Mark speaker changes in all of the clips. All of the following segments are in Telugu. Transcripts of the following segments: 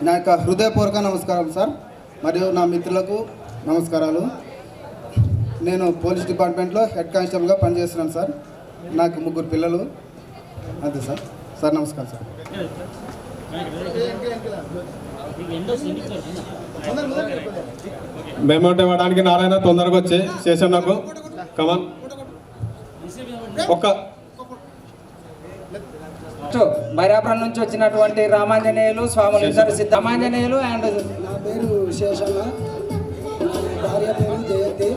Speaker 1: నా యొక్క హృదయపూర్వక నమస్కారం సార్, మరియు నా మిత్రులకు నమస్కారాలు. నేను పోలీస్ డిపార్ట్మెంట్లో హెడ్ కానిస్టేబుల్గా పనిచేస్తున్నాను సార్. నాకు 3 పిల్లలు. అంతే సార్. సార్ నమస్కారం సార్.
Speaker 2: మేమౌట్ ఇవ్వడానికి నారాయణ తొందరగా వచ్చే చేసాం. నాకు కమన్
Speaker 3: బైరాపురం నుంచి వచ్చినటువంటి రామాంజనేయులు స్వాములు ఇద్దరు రామాంజనేయులు అండ్
Speaker 4: నా పేరు శేషన్న, భార్య పేరు జయంతి.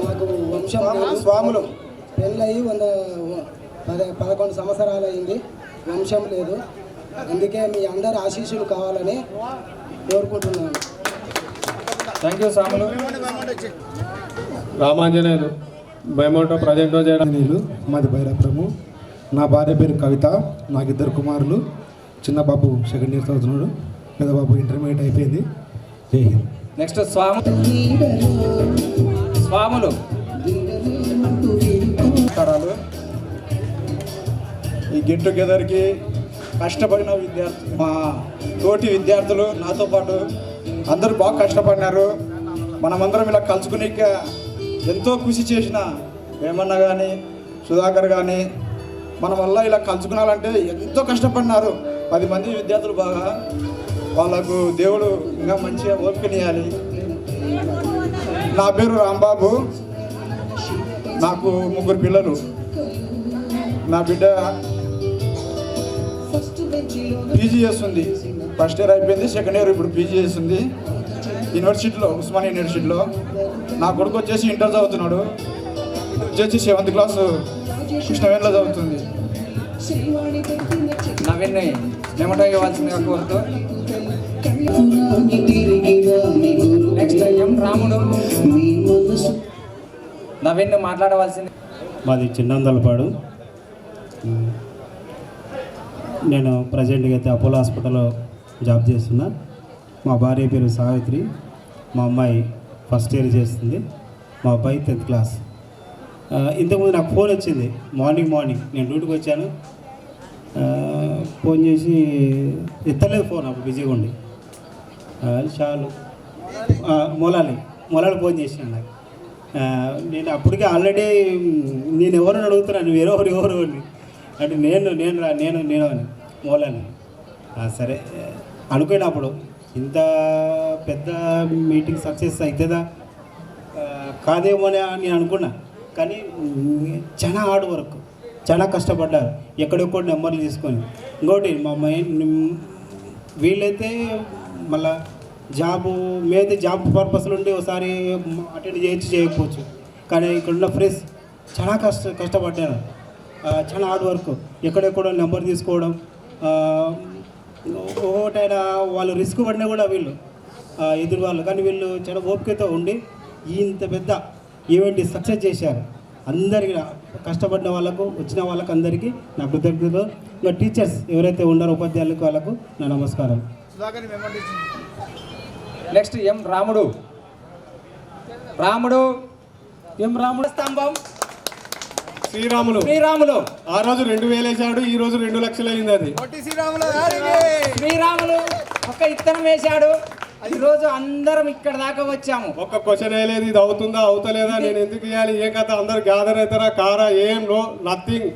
Speaker 4: మాకు వంశం స్వాములు పెళ్ళయి 11 సంవత్సరాలు అయింది, వంశం లేదు. అందుకే మీ అందరి ఆశీస్సులు కావాలని కోరుకుంటున్నాను.
Speaker 3: థ్యాంక్ యూ స్వాములు.
Speaker 2: రామాంజనేయులు బైమౌంట్ ప్రజెంట్ చేయడం.
Speaker 5: మాది బైరాపురము. నా భార్య పేరు కవిత. నాకు 2 కుమారులు. చిన్న బాబు 2nd ఇయర్ చదువుతున్నాడు, పెద్ద బాబు ఇంటర్మీడియట్ అయిపోయింది. జై హింద్.
Speaker 3: నెక్స్ట్ స్వాములు.
Speaker 6: ఈ గెట్ టుగెదర్కి కష్టపడిన విద్యార్థులు, మా తోటి విద్యార్థులు నాతో పాటు అందరూ బాగా కష్టపడినారు. మనమందరం ఇలా కలుసుకుని ఎంతో కృషి చేసిన వేమన్న కానీ సుధాకర్ కానీ మన వల్ల ఇలా కలుసుకున్నారంటే ఎంతో కష్టపడినారు. 10 మంది విద్యార్థులు బాగా, వాళ్ళకు దేవుడు ఇంకా మంచిగా ఓపికనియాలి. నా పేరు రాంబాబు. నాకు 3 పిల్లలు. నా బిడ్డ పీజీ చేస్తుంది. ఫస్ట్ ఇయర్ అయిపోయింది, 2nd ఇయర్ ఇప్పుడు పీజీ చేస్తుంది యూనివర్సిటీలో, ఉస్మానియా యూనివర్సిటీలో. నా కొడుకు వచ్చేసి ఇంటర్ చదువుతున్నాడు, వచ్చేసి 7th క్లాస్ కృష్ణవేణిలో చదువుతుంది.
Speaker 3: నవీన్ని ఏమంటా ఇవ్వాల్సిందిగా కోరుతూ నెక్స్ట్ రాముడు నవీన్ మాట్లాడవలసింది.
Speaker 7: మాది చిన్నందలపాడు. నేను ప్రజెంట్గా అయితే అపోలో హాస్పిటల్లో జాబ్ చేస్తున్నా. మా భార్య పేరు సావిత్రి. మా అమ్మాయి ఫస్ట్ ఇయర్ చేస్తుంది. మా అబ్బాయి 10th క్లాస్. ఇంతకుముందు నాకు ఫోన్ వచ్చింది మార్నింగ్ నేను డ్యూటీకి వచ్చాను. ఫోన్ చేసి ఎత్తలేదు ఫోన్, అప్పుడు బిజీగా ఉండి. చాలు మొలాలి ఫోన్ చేసినాను నాకు. నేను అప్పటికే ఆల్రెడీ నేను ఎవరిని అడుగుతున్నాను, నువ్వు ఎవరు అని అంటే నేను అని మొలాలి. సరే అనుకున్నప్పుడు ఇంత పెద్ద మీటింగ్ సక్సెస్ అవుతుందా కాదేమో అని నేను అనుకున్నా. కానీ చాలా హార్డ్ వర్క్, చాలా కష్టపడ్డారు. ఎక్కడెక్కడ నెంబర్లు తీసుకొని. ఇంకోటి మా వీళ్ళైతే మళ్ళా మేమైతే జాబ్ పర్పస్ నుండి ఒకసారి అటెండ్ చేయకపోవచ్చు. కానీ ఇక్కడున్న ఫ్రెండ్స్ చాలా కష్టపడ్డారు. చాలా హార్డ్ వర్క్. ఎక్కడెక్కడో నెంబర్ తీసుకోవడం, ఒకటైనా వాళ్ళు రిస్క్ పడినా కూడా వీళ్ళు ఎదురు వాళ్ళు, కానీ వీళ్ళు చాలా ఓపికతో ఉండి ఇంత పెద్ద ఈవెంట్ సక్సెస్ చేశారు. అందరికీ కష్టపడిన వాళ్ళకు, వచ్చిన వాళ్ళకు అందరికీ నా కృతజ్ఞతలు. ఇంకా టీచర్స్ ఎవరైతే ఉన్నారో ఉపాధ్యాయులకు వాళ్ళకు నా నమస్కారం.
Speaker 3: నెక్స్ట్ రాముడు స్తంభం శ్రీరాములు.
Speaker 2: ఆ రోజు 2000 వేసాడు, ఈ రోజు 2 లక్షలు అయింది. అది
Speaker 3: శ్రీరాములు ఒక ఇత్తనం వేశాడు. ఈరోజు అందరం ఇక్కడ దాకా వచ్చాము.
Speaker 2: ఒక్క క్వశ్చన్ వేయలేదు, ఇది అవుతుందా అవుతలేదా, నేను ఎందుకు ఇవ్వాలి, ఏ కథ, అందరు గ్యాదర్ అవుతారా కారా, ఏం నో నథింగ్.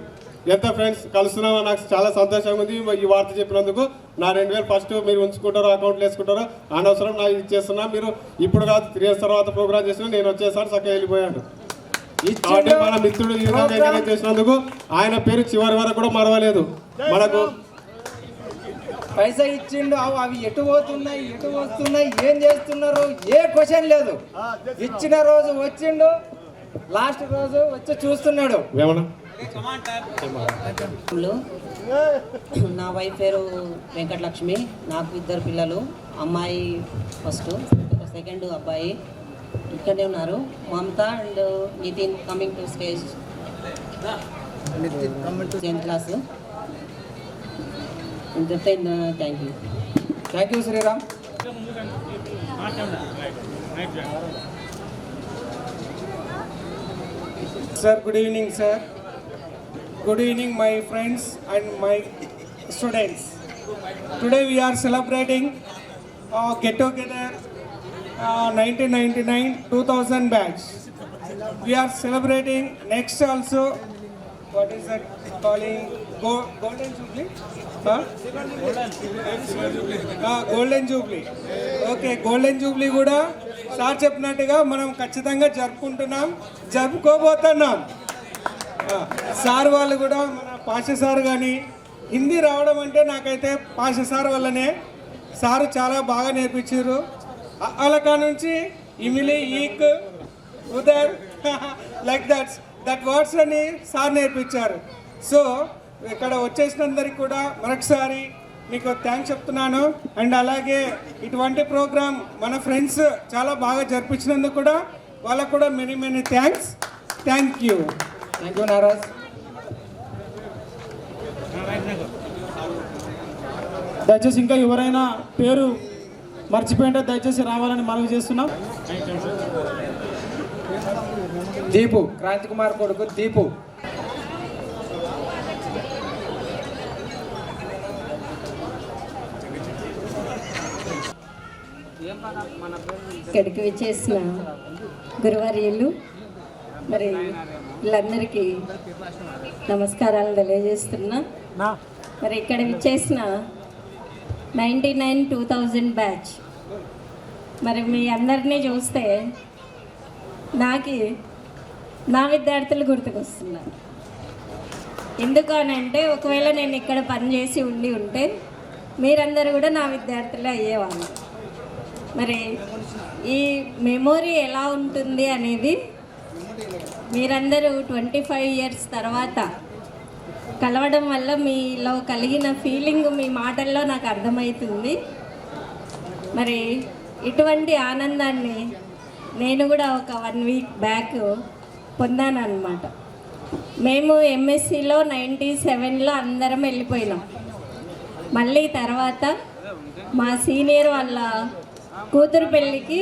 Speaker 2: ఎంత ఫ్రెండ్స్ కలుస్తున్నామో నాకు చాలా సంతోషంగా ఉంది. ఈ వార్త చెప్పినందుకు నా 2000 ఫస్ట్ మీరు ఉంచుకుంటారో అకౌంట్లో వేసుకుంటారో అనవసరం, నాకు ఇచ్చేస్తున్నా. మీరు ఇప్పుడు కాదు 3 years తర్వాత ప్రోగ్రామ్ చేసినా నేను వచ్చేసారి చక్కగా వెళ్ళిపోయాడు. మన మిత్రుడు ఈ విధంగా ఎంకరేజ్ చేసినందుకు ఆయన పేరు చివరి వరకు కూడా మరవలేదు. మనకు
Speaker 3: పైసా ఇచ్చిండు, అవి ఎటు పోతున్నాయి ఎటు వస్తున్నాయి ఏం చేస్తున్నారు ఏ క్వశ్చన్ లేదు. ఇచ్చిన రోజు వచ్చిండు, లాస్ట్ రోజు వచ్చి చూస్తున్నాడు.
Speaker 8: నా వైఫ్ పేరు వెంకటలక్ష్మి. నాకు 2 పిల్లలు. అమ్మాయి ఫస్ట్, 2nd అబ్బాయి ఇక్కడే ఉన్నారు. Mamata and Nitin coming to stage. 10th class.
Speaker 3: Thank you Sriram.
Speaker 6: Sir good evening sir.
Speaker 9: good evening, my friends and my students. Today we are celebrating get together 1999-2000 batch. We are celebrating next also. What is that calling? Golden Jubilee? Huh? Golden Jubilee. Okay, Golden Jubilee కూడా సార్ చెప్పినట్టుగా మనం ఖచ్చితంగా జరుపుకోబోతున్నాం. సార్ వాళ్ళు కూడా మన పాష సార్ కానీ హిందీ రావడం అంటే నాకైతే పాష సార్ వల్లనే. సారు చాలా బాగా నేర్పించారు. అలకా నుంచి ఇమిలి ఈక్ ఉదర్ లైక్ దట్ వర్డ్స్ అని సార్ నేర్పించారు. సో ఇక్కడ వచ్చేసినందరికి కూడా మరొకసారి మీకు థ్యాంక్స్ చెప్తున్నాను. అండ్ అలాగే ఇటువంటి ప్రోగ్రామ్ మన ఫ్రెండ్స్ చాలా బాగా జరిపించినందుకు కూడా వాళ్ళకు కూడా many thanks. Thank you
Speaker 3: Naraj.
Speaker 10: దయచేసి ఇంకా ఎవరైనా పేరు మర్చిపోయింటే దయచేసి రావాలని మనవి చేస్తున్నాం.
Speaker 3: దీపు, క్రాంతి కుమార్ కొడుకు దీపు.
Speaker 11: ఇక్కడికి విచ్చేసిన గురువర్యులు మరి వీళ్ళందరికీ నమస్కారాలు తెలియజేస్తున్నా. మరి ఇక్కడ విచ్చేసిన 99-2000 బ్యాచ్ మరి మీ అందరినీ చూస్తే నా విద్యార్థులు గుర్తుకొస్తున్నారు. ఎందుకు అని అంటే ఒకవేళ నేను ఇక్కడ పనిచేసి ఉంటే మీరందరూ కూడా నా విద్యార్థులే అయ్యేవాళ్ళు. మరి ఈ మెమొరీ ఎలా ఉంటుంది అనేది మీరందరూ 25 ఇయర్స్ తర్వాత కలవడం వల్ల మీలో కలిగిన ఫీలింగ్ మీ మాటల్లో నాకు అర్థమవుతుంది. మరి ఇటువంటి ఆనందాన్ని నేను కూడా ఒక 1 వీక్ బ్యాక్ పొందాను అన్నమాట. మేము ఎంఎస్సిలో 97లో అందరం వెళ్ళిపోయినాం. మళ్ళీ తర్వాత మా సీనియర్ వాళ్ళ కూతురు పెళ్ళికి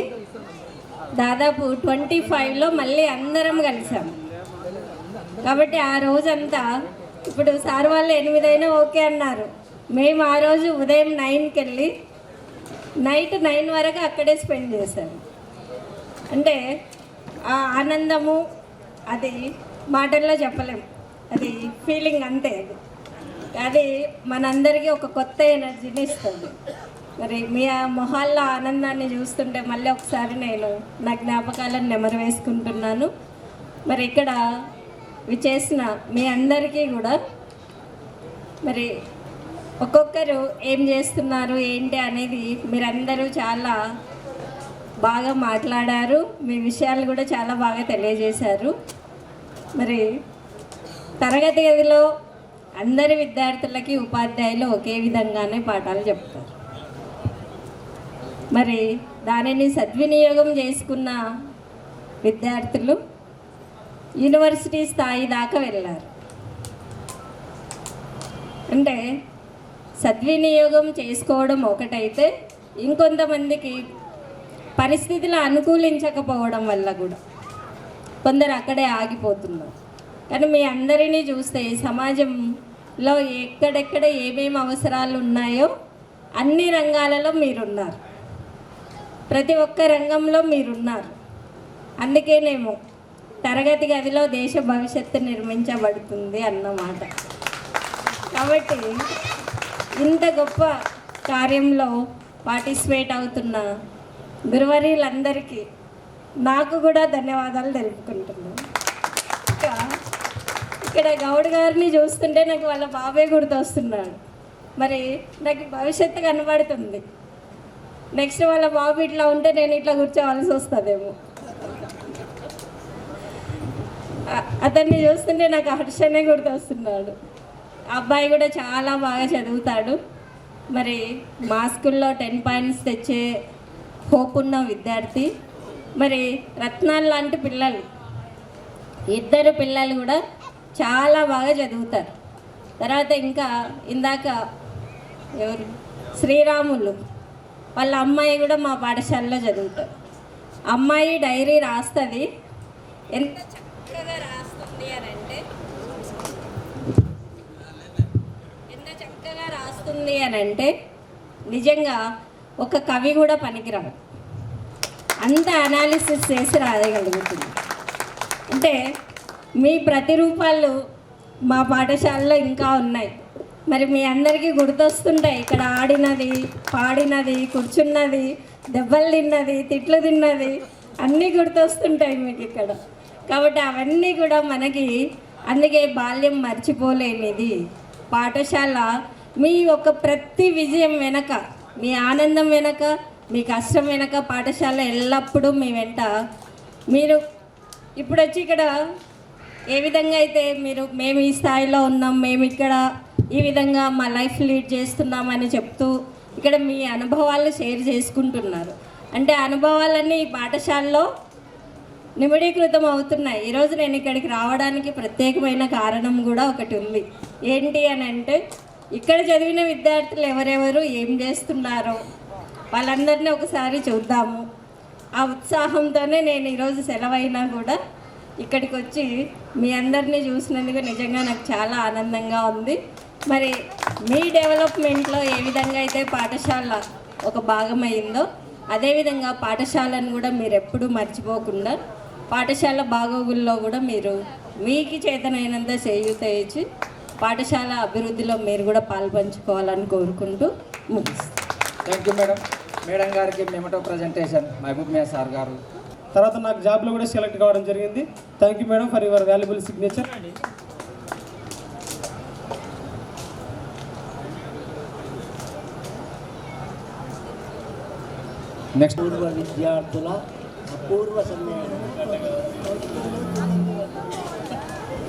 Speaker 11: దాదాపు 25లో మళ్ళీ అందరం కలిసాం. కాబట్టి ఆ రోజంతా ఇప్పుడు సార్ వాళ్ళు 8 అయినా ఓకే అన్నారు. మేము ఆ రోజు ఉదయం 9కి వెళ్ళి నైట్ 9 వరకు అక్కడే స్పెండ్ చేశాము. అంటే ఆ ఆనందము అది మాటల్లో చెప్పలేం, అది ఫీలింగ్ అంతే. అది మనందరికీ ఒక కొత్త ఎనర్జీని ఇస్తుంది. మరి మీ ఆ మొహాల్లో ఆనందాన్ని చూస్తుంటే మళ్ళీ ఒకసారి నేను నా జ్ఞాపకాలను నెమరు వేసుకుంటున్నాను. మరి ఇక్కడ విచేసిన మీ అందరికీ కూడా మరి ఒక్కొక్కరు ఏం చేస్తున్నారు ఏంటి అనేది మీరందరూ చాలా బాగా మాట్లాడారు. మీ విషయాలు కూడా చాలా బాగా తెలియజేశారు. మరి తరగతి గదిలో అందరి విద్యార్థులకి ఉపాధ్యాయులు ఒకే విధంగానే పాఠాలు చెప్తారు. మరి దానిని సద్వినియోగం చేసుకున్న విద్యార్థులు యూనివర్సిటీ స్థాయి దాకా వెళ్ళారు. అంటే సద్వినియోగం చేసుకోవడం ఒకటైతే ఇంకొంతమందికి పరిస్థితులు అనుకూలించకపోవడం వల్ల కూడా కొందరు అక్కడే ఆగిపోతున్నారు. కానీ మీ అందరినీ చూస్తే సమాజంలో ఎక్కడెక్కడ ఏమేమి అవసరాలు ఉన్నాయో అన్ని రంగాలలో మీరున్నారు. ప్రతి ఒక్క రంగంలో మీరున్నారు. అందుకేనేమో తరగతి గదిలో దేశ భవిష్యత్తు నిర్మించబడుతుంది అన్నమాట. కాబట్టి ఇంత గొప్ప కార్యంలో పార్టిసిపేట్ అవుతున్న గురువర్యులందరికీ నాకు కూడా ధన్యవాదాలు తెలుపుకుంటున్నాను. ఇక్కడ గౌడ్ గారిని చూస్తుంటే నాకు వాళ్ళ బాబాయ్ గుర్తొస్తున్నాడు. మరి నాకు భవిష్యత్తు కనబడుతుంది. నెక్స్ట్ వాళ్ళ బాబు ఇట్లా ఉంటే నేను ఇట్లా కూర్చోవలసి వస్తుందేమో. అతన్ని చూస్తుంటే నాకు హర్షనే గుర్తొస్తున్నాడు. అబ్బాయి కూడా చాలా బాగా చదువుతాడు. మరి మా స్కూల్లో 10 పాయింట్స్ తెచ్చే హోప్ ఉన్న విద్యార్థి. మరి రత్నాలు లాంటి పిల్లలు, 2 పిల్లలు కూడా చాలా బాగా చదువుతారు. తర్వాత ఇంకా ఇందాక ఎవరు శ్రీరాములు వాళ్ళ అమ్మాయి కూడా మా పాఠశాలలో చదువుతారు. అమ్మాయి డైరీ రాస్తుంది. ఎంత చక్కగా రాస్తుంది అని అంటే అని అంటే నిజంగా ఒక కవి కూడా పనికిరాడు, అంత అనాలిసిస్ చేసి రాయగలుగుతుంది. అంటే మీ ప్రతిరూపాలు మా పాఠశాలలో ఇంకా ఉన్నాయి. మరి మీ అందరికీ గుర్తొస్తుంటాయి, ఇక్కడ ఆడినది, పాడినది, కూర్చున్నది, దెబ్బలు తిన్నది, తిట్లు తిన్నది అన్నీ గుర్తొస్తుంటాయి మీకు ఇక్కడ. కాబట్టి అవన్నీ కూడా మనకి, అందుకే బాల్యం మర్చిపోలేనిది పాఠశాల. మీ యొక్క ప్రతి విజయం వెనక, మీ ఆనందం వెనక, మీ కష్టం వెనక పాఠశాల ఎల్లప్పుడూ మీ వెంట. మీరు ఇప్పుడు వచ్చి ఇక్కడ ఏ విధంగా అయితే మేము ఈ స్థాయిలో ఉన్నాం, మేము ఇక్కడ ఈ విధంగా మా లైఫ్ లీడ్ చేస్తున్నామని చెప్తూ ఇక్కడ మీ అనుభవాలు షేర్ చేసుకుంటున్నారు. అంటే అనుభవాలన్నీ ఈ పాఠశాలలో నిమిడీకృతం అవుతున్నాయి. ఈరోజు నేను ఇక్కడికి రావడానికి ప్రత్యేకమైన కారణం కూడా ఒకటి ఉంది. ఏంటి అని అంటే ఇక్కడ చదివిన విద్యార్థులు ఎవరెవరు ఏం చేస్తున్నారో వాళ్ళందరినీ ఒకసారి చూద్దాము. ఆ ఉత్సాహంతోనే నేను ఈరోజు సెలవైనా కూడా ఇక్కడికి వచ్చి మీ అందరినీ చూసినందుకు నిజంగా నాకు చాలా ఆనందంగా ఉంది. మరి మీ డెవలప్మెంట్లో ఏ విధంగా అయితే పాఠశాల ఒక భాగమైందో అదేవిధంగా పాఠశాలను కూడా మీరు ఎప్పుడూ మర్చిపోకుండా పాఠశాల బాగోగుల్లో కూడా మీరు మీకు చేతనైనంత చేయూత ఇచ్చి పాఠశాల అభివృద్ధిలో మీరు కూడా పాల్పంచుకోవాలని కోరుకుంటూ ముగిస్తాను.
Speaker 3: Thank you madam. మేడం గారికి memento presentation Mahabub Miya sir గారు.
Speaker 10: తర్వాత నాకు జాబ్లో కూడా సెలెక్ట్ కావడం జరిగింది. Thank you madam for your valuable signature.
Speaker 3: Next
Speaker 12: పూర్వ విద్యార్థుల అపూర్వ సమ్మేళనం.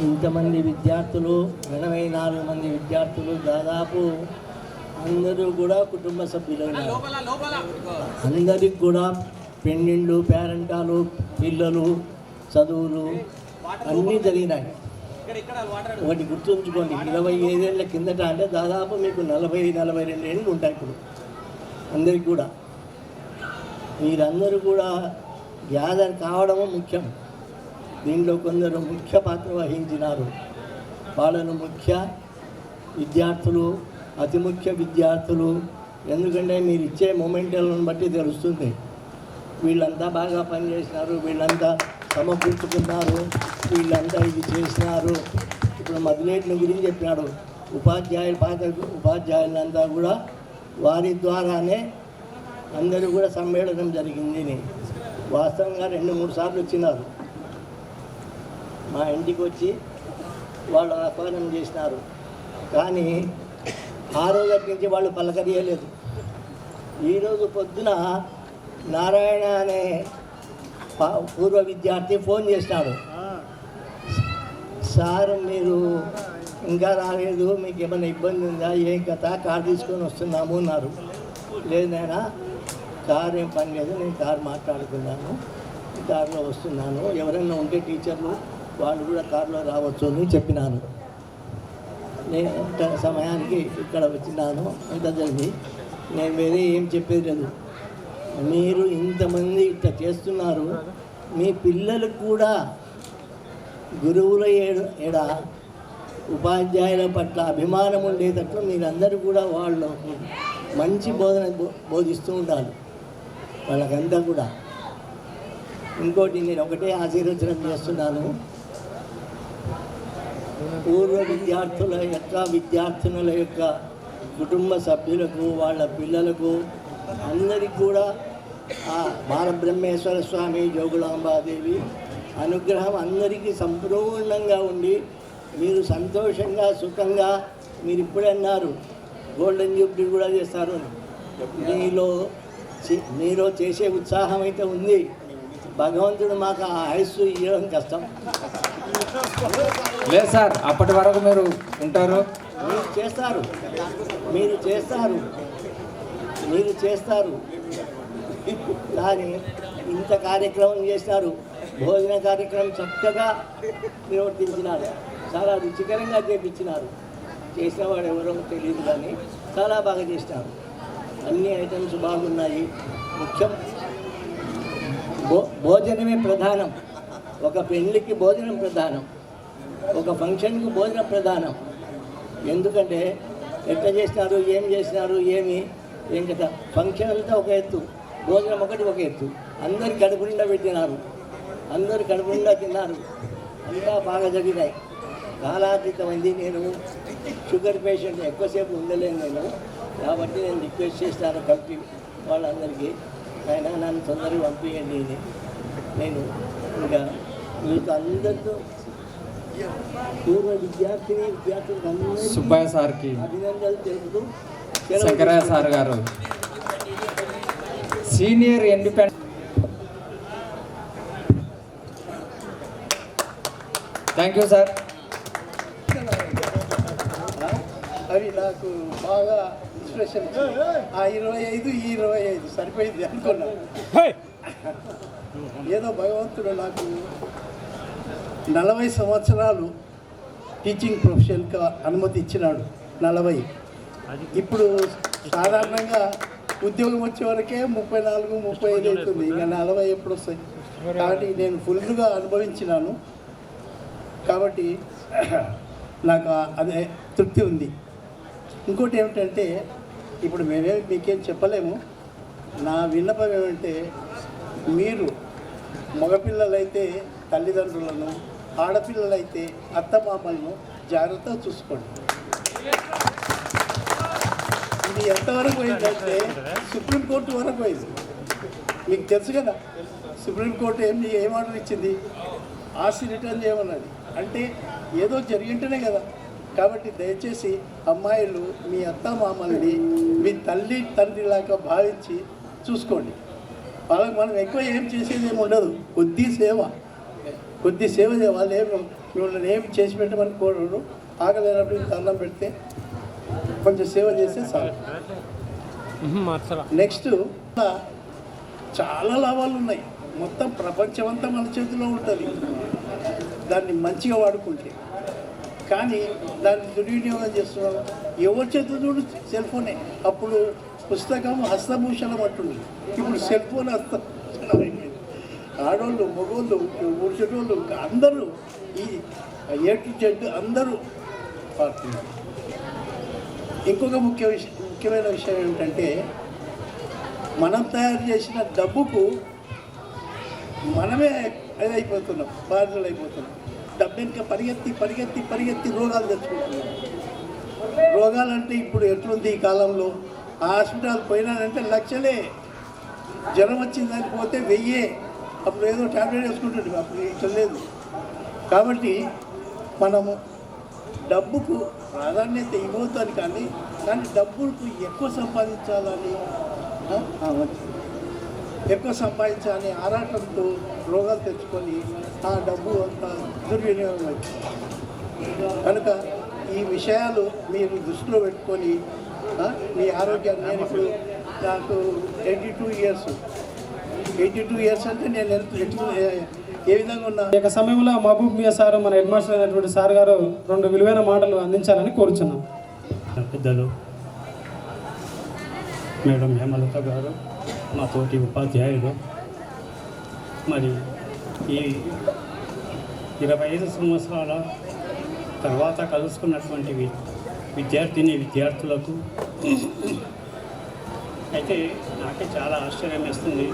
Speaker 12: ఇంతమంది విద్యార్థులు, 84 మంది విద్యార్థులు, దాదాపు అందరూ కూడా కుటుంబ సభ్యులైన అందరికి కూడా పెళ్ళిళ్ళు, పేరెంటాలు, పిల్లలు, చదువులు అన్నీ జరిగినాయి. ఒకటి గుర్తుంచుకోండి, 25 ఏళ్ళ కిందట అంటే దాదాపు మీకు 40-42 ఏళ్ళు ఉంటాయి ఇప్పుడు అందరికి కూడా. మీరందరూ కూడా గ్యాదర్ కావడము ముఖ్యం. దీంట్లో కొందరు ముఖ్య పాత్ర వహించినారు. వాళ్ళను ముఖ్య విద్యార్థులు, అతి ముఖ్య విద్యార్థులు. ఎందుకంటే మీరు ఇచ్చే మొమెంటలను బట్టి తెలుస్తుంది. వీళ్ళంతా బాగా పనిచేసినారు, వీళ్ళంతా సమకూర్చుకున్నారు, వీళ్ళంతా ఇది చేసినారు. ఇప్పుడు మదిలేటిని గురించి చెప్పినాడు. ఉపాధ్యాయులు, పాత ఉపాధ్యాయులంతా కూడా వారి ద్వారానే అందరూ కూడా సమ్మేళనం జరిగింది. వాస్తవంగా 2-3 సార్లు వచ్చినారు. మా ఇంటికి వచ్చి వాళ్ళు ఆహ్వానం చేసినారు. కానీ ఆ రోజు నుంచి వాళ్ళు పలకరియలేదు. ఈరోజు పొద్దున నారాయణ అనే పూర్వ విద్యార్థి ఫోన్ చేసినాడు. సార్ మీరు ఇంకా రాలేదు, మీకు ఏమైనా ఇబ్బంది ఉందా, ఏం కథ, కారు తీసుకొని వస్తున్నాము అన్నారు. లేదు నాయనా, కారు ఏం పని లేదు, నేను కారు మాట్లాడుకున్నాను, కారులో వస్తున్నాను, ఎవరైనా ఉంటే టీచర్లు వాళ్ళు కూడా కారులో రావచ్చు అని చెప్పినాను. నేను సమయానికి ఇక్కడ వచ్చినాను. అంత జరిగి నేను వేరే ఏం చెప్పేది లేదు. మీరు ఇంతమంది ఇట్లా చేస్తున్నారు, మీ పిల్లలకు కూడా గురువుల ఏడ ఉపాధ్యాయుల పట్ల అభిమానం ఉండేటట్లు మీరందరూ కూడా వాళ్ళు మంచి బోధిస్తూ ఉండాలి వాళ్ళకంతా కూడా. ఇంకోటి నేను ఒకటే ఆశీర్వచనం చేస్తున్నాను. పూర్వ విద్యార్థుల యొక్క కుటుంబ సభ్యులకు, వాళ్ళ పిల్లలకు అందరికీ కూడా ఆ బాలబ్రహ్మేశ్వర స్వామి, జోగులాంబాదేవి అనుగ్రహం అందరికీ సంపూర్ణంగా ఉండి మీరు సంతోషంగా, సుఖంగా, మీరు ఇప్పుడే అన్నారు గోల్డెన్ జూబ్లీ కూడా చేస్తారు. మీలో చేసే ఉత్సాహం అయితే ఉంది. భగవంతుడు మాకు ఆ ఆయుస్సు ఇవ్వడం కష్టం.
Speaker 3: లేదు సార్, అప్పటి వరకు మీరు ఉంటారు,
Speaker 12: మీరు చేస్తారు. కానీ ఇంత కార్యక్రమం చేస్తారు. భోజన కార్యక్రమం చక్కగా నిర్వర్తించినారు, చాలా రుచికరంగా చేపించినారు. చేసిన వాడు ఎవరో తెలియదు కానీ చాలా బాగా చేసినారు. అన్ని ఐటమ్స్ బాగున్నాయి. ముఖ్యం భోజనమే ప్రధానం. ఒక పెళ్ళికి భోజనం ప్రధానం, ఒక ఫంక్షన్కి భోజనం ప్రధానం. ఎందుకంటే ఎట్లా చేసినారు, ఏం చేసినారు, ఏం కదా. ఫంక్షన్ అంతా ఒక ఎత్తు, భోజనం ఒకటి ఒక ఎత్తు. అందరు కడుపు నిండా పెట్టినారు, అందరు కడుపు నిండా తిన్నారు, అంతా బాగా జరిగినాయి. కాలాతీతమైంది. నేను షుగర్ పేషెంట్, ఎక్కువసేపు ఉండలేను నేను, కాబట్టి నేను రిక్వెస్ట్ చేస్తాను కమిటీ వాళ్ళందరికీ, ఆయన నన్ను తొందరగా పంపించండి అని. నేను ఇంకా మీతో అందరితో పూర్వ విద్యార్థులకు
Speaker 3: సుబ్బయ్య సార్కి,
Speaker 12: అభినందనలు తెలుపుతూ
Speaker 3: శంకరయ్య సార్ గారు senior independent. Thank you sir.
Speaker 12: అవి నాకు బాగా ఇన్స్పిరేషన్. ఆ 25 ఈ 25 సరిపోయింది అనుకున్నా. ఏదో భగవంతుడు నాకు 40 సంవత్సరాలు టీచింగ్ ప్రొఫెషన్కి అనుమతి ఇచ్చినాడు. 40. ఇప్పుడు సాధారణంగా ఉద్యోగం వచ్చే వరకే 34, 35 అవుతుంది. ఇంకా 40 ఎప్పుడు వస్తాయి? కాబట్టి నేను ఫుల్గా అనుభవించినాను. కాబట్టి నాకు అదే తృప్తి ఉంది. ఇంకోటి ఏమిటంటే, ఇప్పుడు మీకేం చెప్పలేము. నా విన్నపం ఏమంటే, మీరు మగపిల్లలైతే తల్లిదండ్రులను, ఆడపిల్లలైతే అత్తమామలను జాగ్రత్తగా చూసుకోండి. ఇది ఎంతవరకు పోయిందంటే సుప్రీంకోర్టు వరకు పోయింది. మీకు తెలుసు కదా, సుప్రీంకోర్టు ఏం ఆర్డర్ ఇచ్చింది? ఆస్తి రిటర్న్ చేయమన్నది. అంటే ఏదో జరిగింటేనే కదా. కాబట్టి దయచేసి అమ్మాయిలు మీ అత్తమామల్ని మీ తల్లి తండ్రిలాగా భావించి చూసుకోండి. వాళ్ళకి మనం ఎక్కువ ఏం చేసేది ఏమి ఉండదు, కొద్ది సేవ వాళ్ళు మిమ్మల్ని ఏం చేసి పెట్టమని కోరరు. ఆగలేనప్పుడు ఇంత అన్నం పెడితే కొంచెం సేవ చేస్తే చాలు. నెక్స్ట్ చాలా లాభాలు ఉన్నాయి. మొత్తం ప్రపంచం అంతా మన చేతిలో ఉంటుంది దాన్ని మంచిగా వాడుకుంటే. కానీ దాన్ని దుర్వినియోగం చేస్తున్నాం. ఎవరి చేతులు చూడు సెల్ ఫోనే. అప్పుడు పుస్తకం హస్తభూషణం అంటుంది, ఇప్పుడు సెల్ ఫోన్ హస్తభూషణం అయిపోయింది. ఆడోళ్ళు, మగోళ్ళు, ఊడ్చేటోళ్ళు అందరూ ఈ A-Z అందరూ పాడుతున్నారు. ఇంకొక ముఖ్యమైన విషయం ఏమిటంటే, మనం తయారు చేసిన డబ్బుకు మనమే అయిపోతున్నాం, బాధ్యులు అయిపోతున్నాం. డబ్బు ఇంకా పరిగెత్తి రోగాలు తెచ్చుకుంటున్నాం. రోగాలంటే ఇప్పుడు ఎట్లుంది ఈ కాలంలో, హాస్పిటల్ పోయినానంటే లక్షలే. జ్వరం వచ్చిందని పోతే 1000. అప్పుడు ఏదో ట్యాబ్లెట్ వేసుకుంటుంది, అప్పుడు ఇట్లా లేదు. కాబట్టి మనము డబ్బుకు ప్రాధాన్యత ఇవ్వద్దని కానీ డబ్బులకు ఎక్కువ సంపాదించాలని ఆరాటంతో రోగాలు తెచ్చుకొని ఆ డబ్బు అంతా దుర్వినియోగం అవుతుంది. కనుక ఈ విషయాలు మీరు దృష్టిలో పెట్టుకొని మీ ఆరోగ్యాన్ని, నేను ఇప్పుడు నాకు 82 ఇయర్స్ అంటే నేను ఏ విధంగా ఉన్నా.
Speaker 10: ఈ సమయంలో మహబూబ్ మియా సార్, మన హెడ్ మాస్టర్ అయినటువంటి సార్ గారు 2 విలువైన మాటలు అందించాలని కోరుచున్నాం.
Speaker 7: పెద్దలు మేడం హేమలత గారు, మా తోటి ఉపాధ్యాయులు, మరి ఈ 25 సంవత్సరాల తర్వాత కలుసుకున్నటువంటి విద్యార్థులకు అయితే నాకే చాలా ఆశ్చర్యం వేస్తుంది.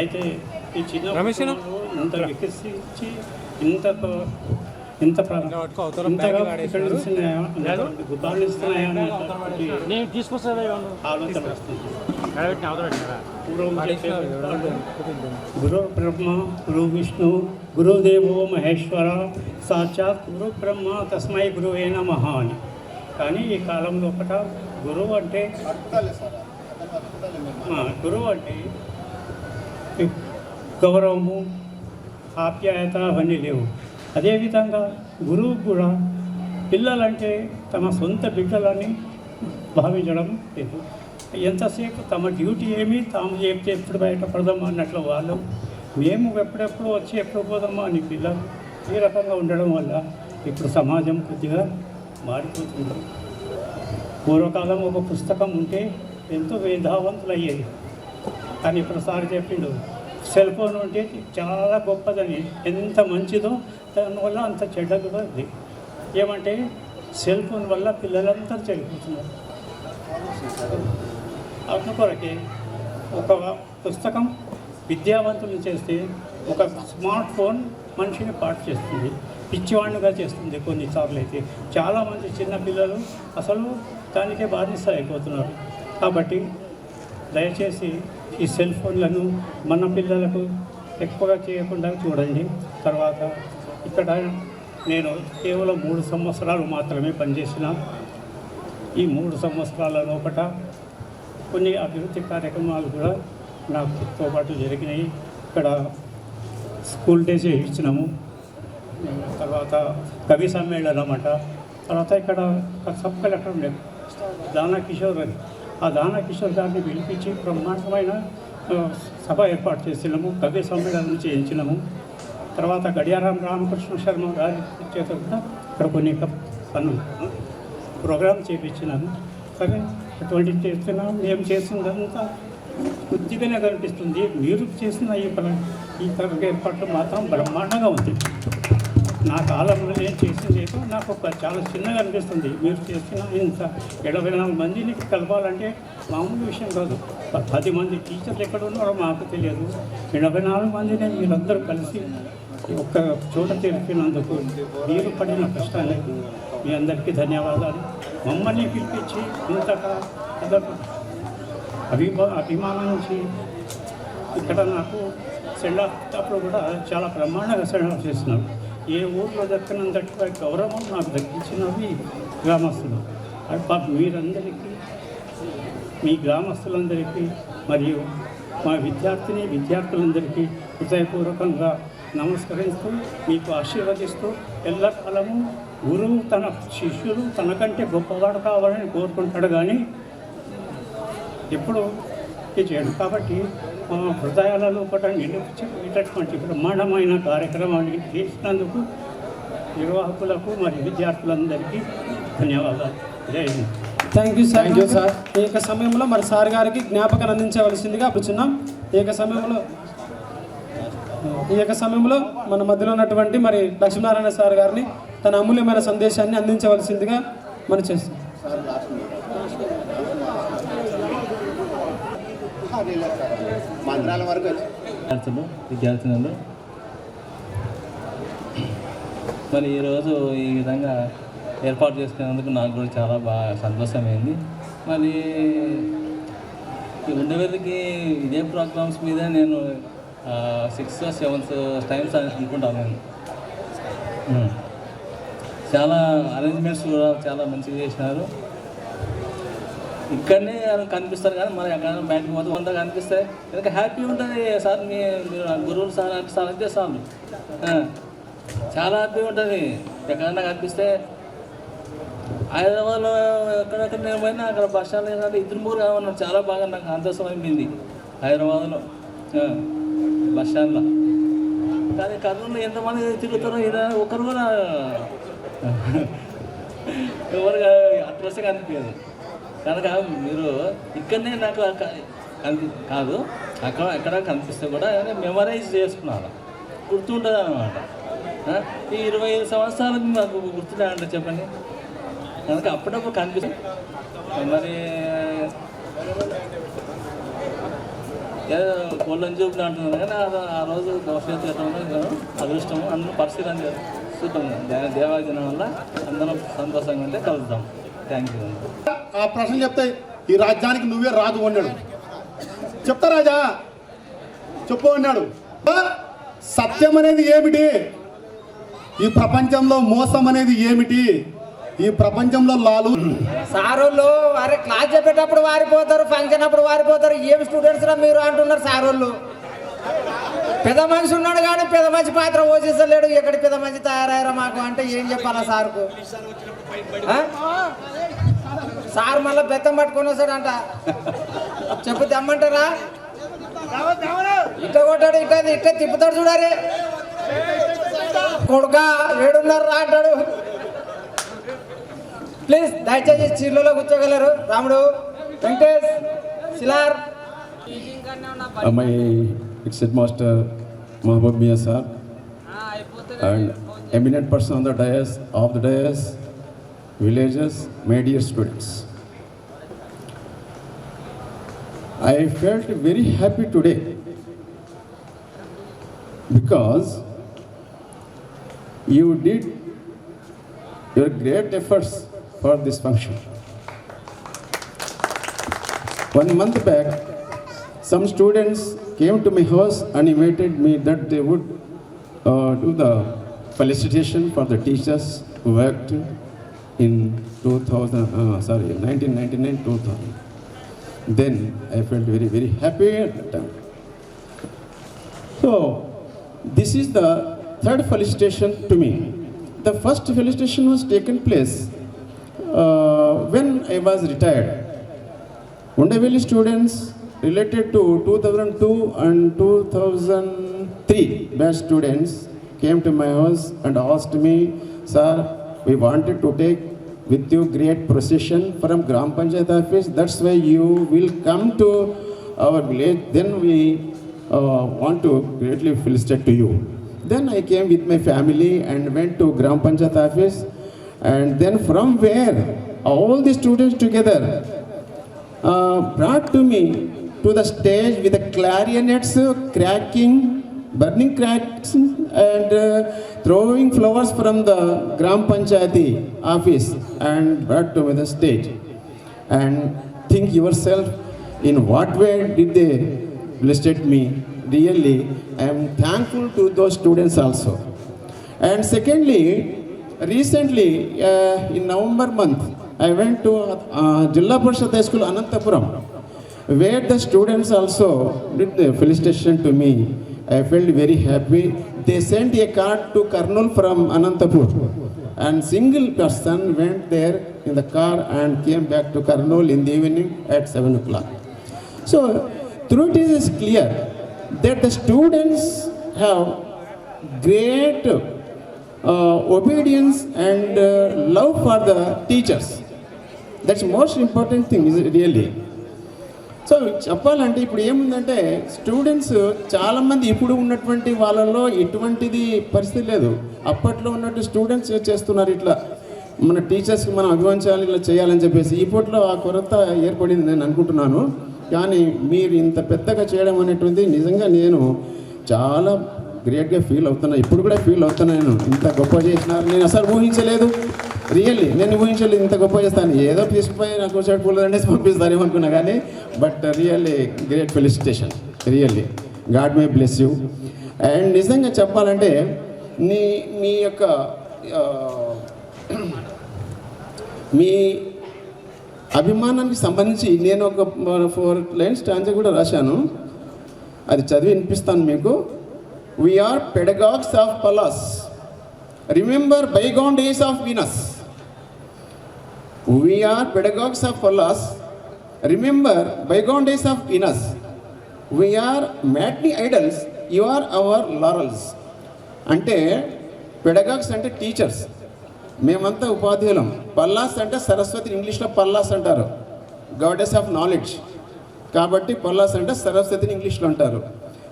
Speaker 7: అయితే ఈ చిన్న ఇంత వికసించి ఇంతగా గుర్తాలు ఇస్తున్నాయని ఆలోచన వస్తుంది. గురు బ్రహ్మ గురు విష్ణు గురుదేవో మహేశ్వర సాక్షాత్ గురు బ్రహ్మ తస్మై గురువే నమః అని. కానీ ఈ కాలంలో గురువు అంటే గౌరవము, ఆప్యాయత అవన్నీ లేవు. అదేవిధంగా గురువు కూడా పిల్లలంటే తమ సొంత బిడ్డలని భావించడం లేదు. ఎంతసేపు తమ డ్యూటీ ఏమి తాము చెప్తే ఎప్పుడు బయటపడదామా అన్నట్లు వాళ్ళు, మేము ఎప్పుడెప్పుడు వచ్చి ఎప్పుడు పోదామా అని పిల్లలు ఈ రకంగా ఉండడం వల్ల ఇప్పుడు సమాజం కొద్దిగా మారిపోతుంది. పూర్వకాలం ఒక పుస్తకం ఉంటే ఎంతో మేధావంతులు అయ్యేది. కానీ ఇప్పుడు సార్ చెప్పిండు సెల్ ఫోన్ ఉంటే చాలా గొప్పదని. ఎంత మంచిదో దానివల్ల అంత చెడ్డ కూడా ఉంది.
Speaker 13: ఏమంటే సెల్ ఫోన్ వల్ల పిల్లలంతా చెడిపోతున్నారు. అందుకొరకే ఒక పుస్తకం విద్యావంతులు చేస్తే ఒక స్మార్ట్ ఫోన్ మనిషిని పాటు చేస్తుంది, పిచ్చివాణ్ణిగా చేస్తుంది. కొన్నిసార్లు అయితే చాలామంది చిన్నపిల్లలు అసలు దానికే బానిస అయిపోతున్నారు. కాబట్టి దయచేసి ఈ సెల్ ఫోన్లను మన పిల్లలకు ఎక్కువగా చేయకుండా చూడండి. తర్వాత ఇక్కడ నేను కేవలం 3 సంవత్సరాలు మాత్రమే పనిచేసిన. ఈ 3 సంవత్సరాల లోపల కొన్ని అభివృద్ధి కార్యక్రమాలు కూడా నాతో పాటు జరిగినాయి. ఇక్కడ స్కూల్ డేస్ ఇచ్చినాము, తర్వాత కవి సమ్మేళనం అంట, తర్వాత ఇక్కడ సబ్ కలెక్టర్ ఉండేది దానా కిషోర్ అని, ఆ దానా కిషోర్ గారిని పిలిపించి బ్రహ్మాండమైన సభ ఏర్పాటు చేసినాము, కవి సమ్మేళనం చేయించినాము. తర్వాత గడియారం రామకృష్ణ శర్మ గారి చేత కూడా ఇక్కడ కొన్ని పనులు ప్రోగ్రామ్ చేయించినాము. సరే అటువంటి చేస్తున్నాం. మేము చేసిందంతా కొద్దిగానే కనిపిస్తుంది, మీరు చేసిన ఈ ఏర్పాట్లు మాత్రం బ్రహ్మాండంగా ఉంది. నా కాలంలో నేను చేసింది ఏదో నాకు చాలా చిన్నగా అనిపిస్తుంది. మీరు చేసిన ఇంత 74 మందిని కలపాలంటే మామూలు విషయం కాదు. 10 మంది టీచర్లు ఎక్కడ ఉన్నారో మాకు తెలియదు. 74 మందిని మీరందరూ కలిసి ఒక్క చోట తెలిపినందుకు మీరు పడిన కష్టానికి మీ అందరికీ ధన్యవాదాలు. మమ్మల్ని పిలిపించి ఇంతగా అభిమానించి ఇక్కడ నాకు సెండ్ ఆఫ్ అప్పుడు కూడా చాలా బ్రహ్మాండంగా సెండ్ ఆఫ్ చేస్తున్నారు. ఏ ఊర్లో దక్కినంతట్టుగా గౌరవం నాకు దక్కించినవి గ్రామస్తులు. మీరందరికీ, మీ గ్రామస్తులందరికీ మరియు మా విద్యార్థులందరికీ హృదయపూర్వకంగా నమస్కరిస్తూ మీకు ఆశీర్వదిస్తూ ఎల్లకాలము గురువు తన శిష్యులు తనకంటే గొప్పవాడు కావాలని కోరుకుంటాడు, కానీ ఎప్పుడు చేయడు. కాబట్టి మా హృదయాలలో కూడా నిలిచేటటువంటి బ్రహ్మాండమైన కార్యక్రమాన్ని చేసినందుకు నిర్వాహకులకు మరియు విద్యార్థులందరికీ ధన్యవాదాలు. జై హింద్.
Speaker 10: Thank you sir. ఏక సమయంలో మరి సార్ గారికి జ్ఞాపకాన్ని అందించవలసిందిగా అప్పుడుచున్నాం. ఏక సమయంలో మన మధ్యలో ఉన్నటువంటి మరి లక్ష్మీనారాయణ సార్ గారిని తన అమూల్యమైన సందేశాన్ని అందించవలసిందిగా మనం చేస్తాం.
Speaker 14: విద్యార్థులు మరి ఈరోజు ఈ విధంగా ఏర్పాటు చేసుకున్నందుకు నాకు కూడా చాలా బాగా సంతోషమైంది. మరి ఉండేవారికి ఇదే ప్రోగ్రామ్స్ మీద నేను 6th or 7th టైమ్స్ అనుకుంటాను. నేను చాలా అరేంజ్మెంట్స్ కూడా చాలా మంచిగా చేసినారు. ఇక్కడనే కనిపిస్తారు కానీ మరి ఎక్కడ బయటకు పోతే వంద కనిపిస్తాయి. ఇంకా హ్యాపీ ఉంటుంది సార్. మీ గురువులు సార్ అంటే చాలు, చాలా హ్యాపీ ఉంటుంది. ఎక్కడన్నా కనిపిస్తే హైదరాబాద్లో ఎక్కడెక్కడ నేను పోయినా అక్కడ బస్ స్టాండ్ ఏంటంటే 2-3 కావన్నారు. చాలా బాగా నాకు సంతోషం అయిపోయింది హైదరాబాద్లో బస్ స్టాండ్లో. కానీ కర్నూలులో ఎంతమంది తిరుగుతారో ఇలా ఒకరు కూడా ఎవరుగా అట్రస్ కనిపించదు. కనుక మీరు ఇక్కడనే నాకు కాదు ఎక్కడ కనిపిస్తే కూడా మెమరైజ్ చేసుకున్నారు, గుర్తుంటుంది అన్నమాట. ఈ 25 సంవత్సరాలు నాకు గుర్తుంటాయంటే చెప్పండి. కనుక అప్పుడప్పుడు కనిపిస్తుంది. మరి కోళ్ళని చూపులు అంటున్నారు కానీ ఆ రోజు భవిష్యత్తు అదృష్టము అందరూ పరిశీలన చూద్దాం. దేవాదినం వల్ల అందరం సంతోషంగా ఉంటే కలుద్దాం. Thank you.
Speaker 15: ఆ ప్రశ్న చెప్తే ఈ రాజ్యానికి నువ్వే రాజు అన్నాడు. చెప్తా రాజా చెప్పు అన్నాడు. సత్యం అనేది ఏమిటి? ఈ ప్రపంచంలో మోసం అనేది ఏమిటి? ఈ ప్రపంచంలో లాలు
Speaker 3: సారోళ్ళు అరే క్లాస్ చెప్పేటప్పుడు వారిపోతారు, ఫంక్షన్ అప్పుడు వారిపోతారు. ఏం స్టూడెంట్స్ రా మీరు అంటున్నారు సారోళ్ళు. పెద్ద మనిషి ఉన్నాడు కానీ పెద్ద మనిషి పాత్ర పోషిస్తలేడు. ఎక్కడ పెద్ద మనిషి తయారయ్యారా మాకు అంటే ఏం చెప్పాలా సార్కు? సార్ మళ్ళీ బెత్తం పట్టుకొని వస్తాడంట. చెప్పు తెమ్మంటారా? ఇట్ట కొట్టాడు, ఇట్ట తిప్పుతాడు చూడాలి. కొడుక ఏడున్నారు రా అంటాడు. ప్లీజ్ దయచేసి చీరలలో కూర్చోగలరు. Ramudu, Venkatesh, Shilar.
Speaker 16: My ex head master Mahboob Miya sir, and eminent person on the dais, of the dais, villagers, my dear students. I felt very happy today because you did your great efforts for this function. 1 month back, some students came to my house and invited me that they would do the felicitation for the teachers who worked in 1999-2000. Then I felt very, very happy at that time. So, this is the third felicitation to me. The first felicitation was taken place when I was retired. Undaveli students related to 2002 and 2003 batch students came to my house and asked me, "Sir, we wanted to take with you great procession from Gram Panchayat office. That's why you will come to our village. Then we want to greatly felicitate to you." Then I came with my family and went to Gram Panchayat office, and then from where all the students together brought to me to the stage with the clarinets cracking, burning cracks, and throwing flowers from the Gram Panchayati office and brought to me the stage. And think yourself, in what way did they felicitate me? Really, I am thankful to those students also. And secondly, recently in November month, I went to Jilla Parishad High School Anantapuram, where the students also did the felicitation to me. I felt very happy. They sent a card to Kurnool from Anantapur, and single person went there in the car and came back to Kurnool in the evening at 7 o'clock. So, through it is clear that the students have great obedience and love for the teachers. That's most important thing, is it really. So చెప్పాలంటే ఇప్పుడు ఏముందంటే స్టూడెంట్స్ చాలామంది ఇప్పుడు ఉన్నటువంటి వాళ్ళలో ఎటువంటిది పరిస్థితి లేదు. అప్పట్లో ఉన్నట్టు స్టూడెంట్స్ చేస్తున్నారు ఇట్లా మన టీచర్స్కి మనం అభివంచాలి, ఇలా చేయాలని చెప్పేసి. ఇప్పట్లో ఆ కొరత ఏర్పడింది నేను అనుకుంటున్నాను. కానీ మీరు ఇంత పెద్దగా చేయడం అనేటువంటిది నిజంగా నేను చాలా గ్రేట్గా ఫీల్ అవుతున్నా. ఇప్పుడు కూడా ఫీల్ అవుతున్నాను. ఇంత గొప్ప చేసినారు, నేను అసలు ఊహించలేదు. రియల్లీ నేను ఊహించలేదు ఇంత గొప్ప చేస్తాను. ఏదో తీసుకుపోయి నాకు సైడ్ పూలదండేసి పంపిస్తారేమో అనుకున్నా, కానీ but really great felicitation. Really God May bless you. And నిజంగా చెప్పాలంటే మీ యొక్క మీ అభిమానానికి సంబంధించి నేను ఒక 4 లైన్స్ స్టాంజా కూడా రాశాను. అది చదివి వినిపిస్తాను మీకు. We are pedagogues of Pallas. Remember bygone days of Venus. We are pedagogues of Pallas. Remember bygone days of Venus. We are matinee idols. You are our laurels. అంటే పెడగాగ్స్ అంటే టీచర్స్, మేమంతా ఉపాధ్యాయులం. పల్లాస్ అంటే సరస్వతి, ఇంగ్లీష్లో పల్లాస్ అంటారు, గాడెస్ ఆఫ్ నాలెడ్జ్. కాబట్టి పల్లాస్ అంటే సరస్వతిని ఇంగ్లీష్లో అంటారు.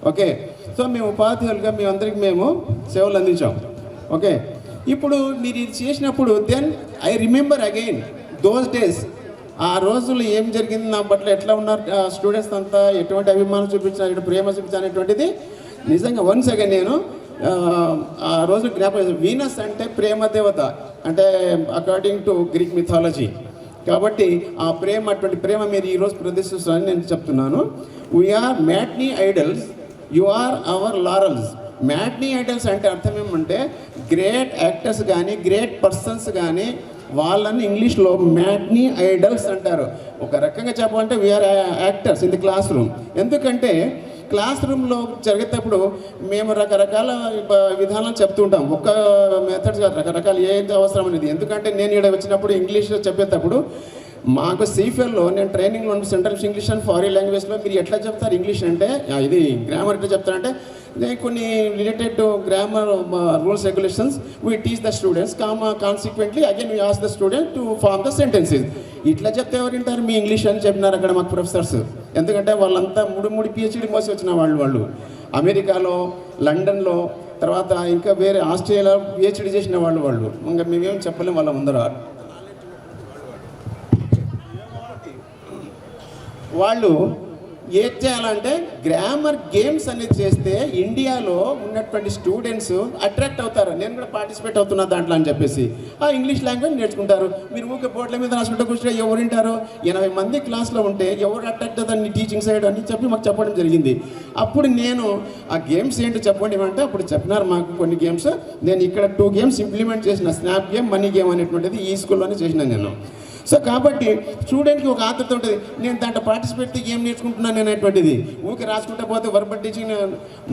Speaker 16: ఓకే, సో మేము ఉపాధ్యాయులుగా మేమందరికి మేము సేవలు అందించాం. ఓకే, ఇప్పుడు మీరు ఇది చేసినప్పుడు then I remember again those days. ఆ రోజులు ఏం జరిగింది, నా పట్ల ఎట్లా ఉన్నారు స్టూడెంట్స్ అంతా, ఎటువంటి అభిమానం చూపించారు, ఎటువంటి ప్రేమ చూపించారు అనేటువంటిది నిజంగా వన్స్ అగైన్ నేను ఆ రోజు జ్ఞాపకం. వీనస్ అంటే ప్రేమ దేవత, అంటే అకార్డింగ్ టు గ్రీక్ మిథాలజీ. కాబట్టి ఆ ప్రేమ, అటువంటి ప్రేమ మీరు ఈరోజు ప్రదర్శిస్తారని నేను చెప్తున్నాను. We are matinee idols, you are our laurels. Matinee idols అంటే అర్థం ఏమంటే గ్రేట్ యాక్టర్స్ కానీ గ్రేట్ పర్సన్స్ కానీ వాళ్ళని ఇంగ్లీష్లో మ్యాట్నీ ఐడల్స్ అంటారు. ఒక రకంగా చెప్పాలంటే we are actors in the classroom. ఎందుకంటే క్లాస్ రూమ్లో జరిగేటప్పుడు మేము రకరకాల విధానాలు చెప్తుంటాం. ఒక్క మెథడ్స్ కాదు, రకరకాల ఏది అవసరం అనేది. ఎందుకంటే నేను ఇక్కడ వచ్చినప్పుడు ఇంగ్లీష్లో చెప్పేటప్పుడు మాకు సిఫెల్లో నేను ట్రైనింగ్లో ఉన్న సెంట్రల్ ఇంగ్లీష్ అండ్ ఫారిన్ లాంగ్వేజ్లో మీరు ఎట్లా చెప్తారు ఇంగ్లీష్ అంటే, ఇది గ్రామర్ ఎట్లా చెప్తారంటే కొన్ని related to grammar rules regulations we teach the students, consequently again we ask the student to form the sentences. ఇట్లా చెప్తే ఎవరు వింటారు, మీ ఇంగ్లీష్ అని చెప్పినారు అక్కడ మాకు ప్రొఫెసర్స్. ఎందుకంటే వాళ్ళంతా 3 PhD మోసి వచ్చిన వాళ్ళు అమెరికాలో, లండన్లో, తర్వాత ఇంకా వేరే ఆస్ట్రేలియా పిహెచ్డి చేసిన వాళ్ళు ఇంకా మేమేం చెప్పలేము వాళ్ళ ముందర. వాళ్ళు ఏం చేయాలంటే గ్రామర్ గేమ్స్ అనేది చేస్తే ఇండియాలో ఉన్నటువంటి స్టూడెంట్స్ అట్రాక్ట్ అవుతారు. నేను కూడా పార్టిసిపేట్ అవుతున్నా దాంట్లో అని చెప్పేసి ఆ ఇంగ్లీష్ లాంగ్వేజ్ నేర్చుకుంటారు. మీరు ఊకే బోర్డుల మీద రాసుకుంటే కూర్చొని ఎవరు వింటారు? 80 మంది క్లాస్లో ఉంటే ఎవరు అట్రాక్ట్ అవుతారు టీచింగ్ సైడ్ అని చెప్పి మాకు చెప్పడం జరిగింది. అప్పుడు నేను ఆ గేమ్స్ ఏంటో చెప్పండి అంటే అప్పుడు చెప్పినారు మాకు కొన్ని గేమ్స్. నేను ఇక్కడ 2 గేమ్స్ ఇంప్లిమెంట్ చేసిన, స్నాప్ గేమ్, మనీ గేమ్ అనేటువంటిది ఈ స్కూల్లోనే చేసినాను నేను. సో కాబట్టి స్టూడెంట్కి ఒక ఆతృత ఉంటుంది, నేను దాంట్లో పార్టిసిపేట్ ఏం నేర్చుకుంటున్నాను అనేటువంటిది. ఊరికి రాసుకుంటే పోతే verbal teaching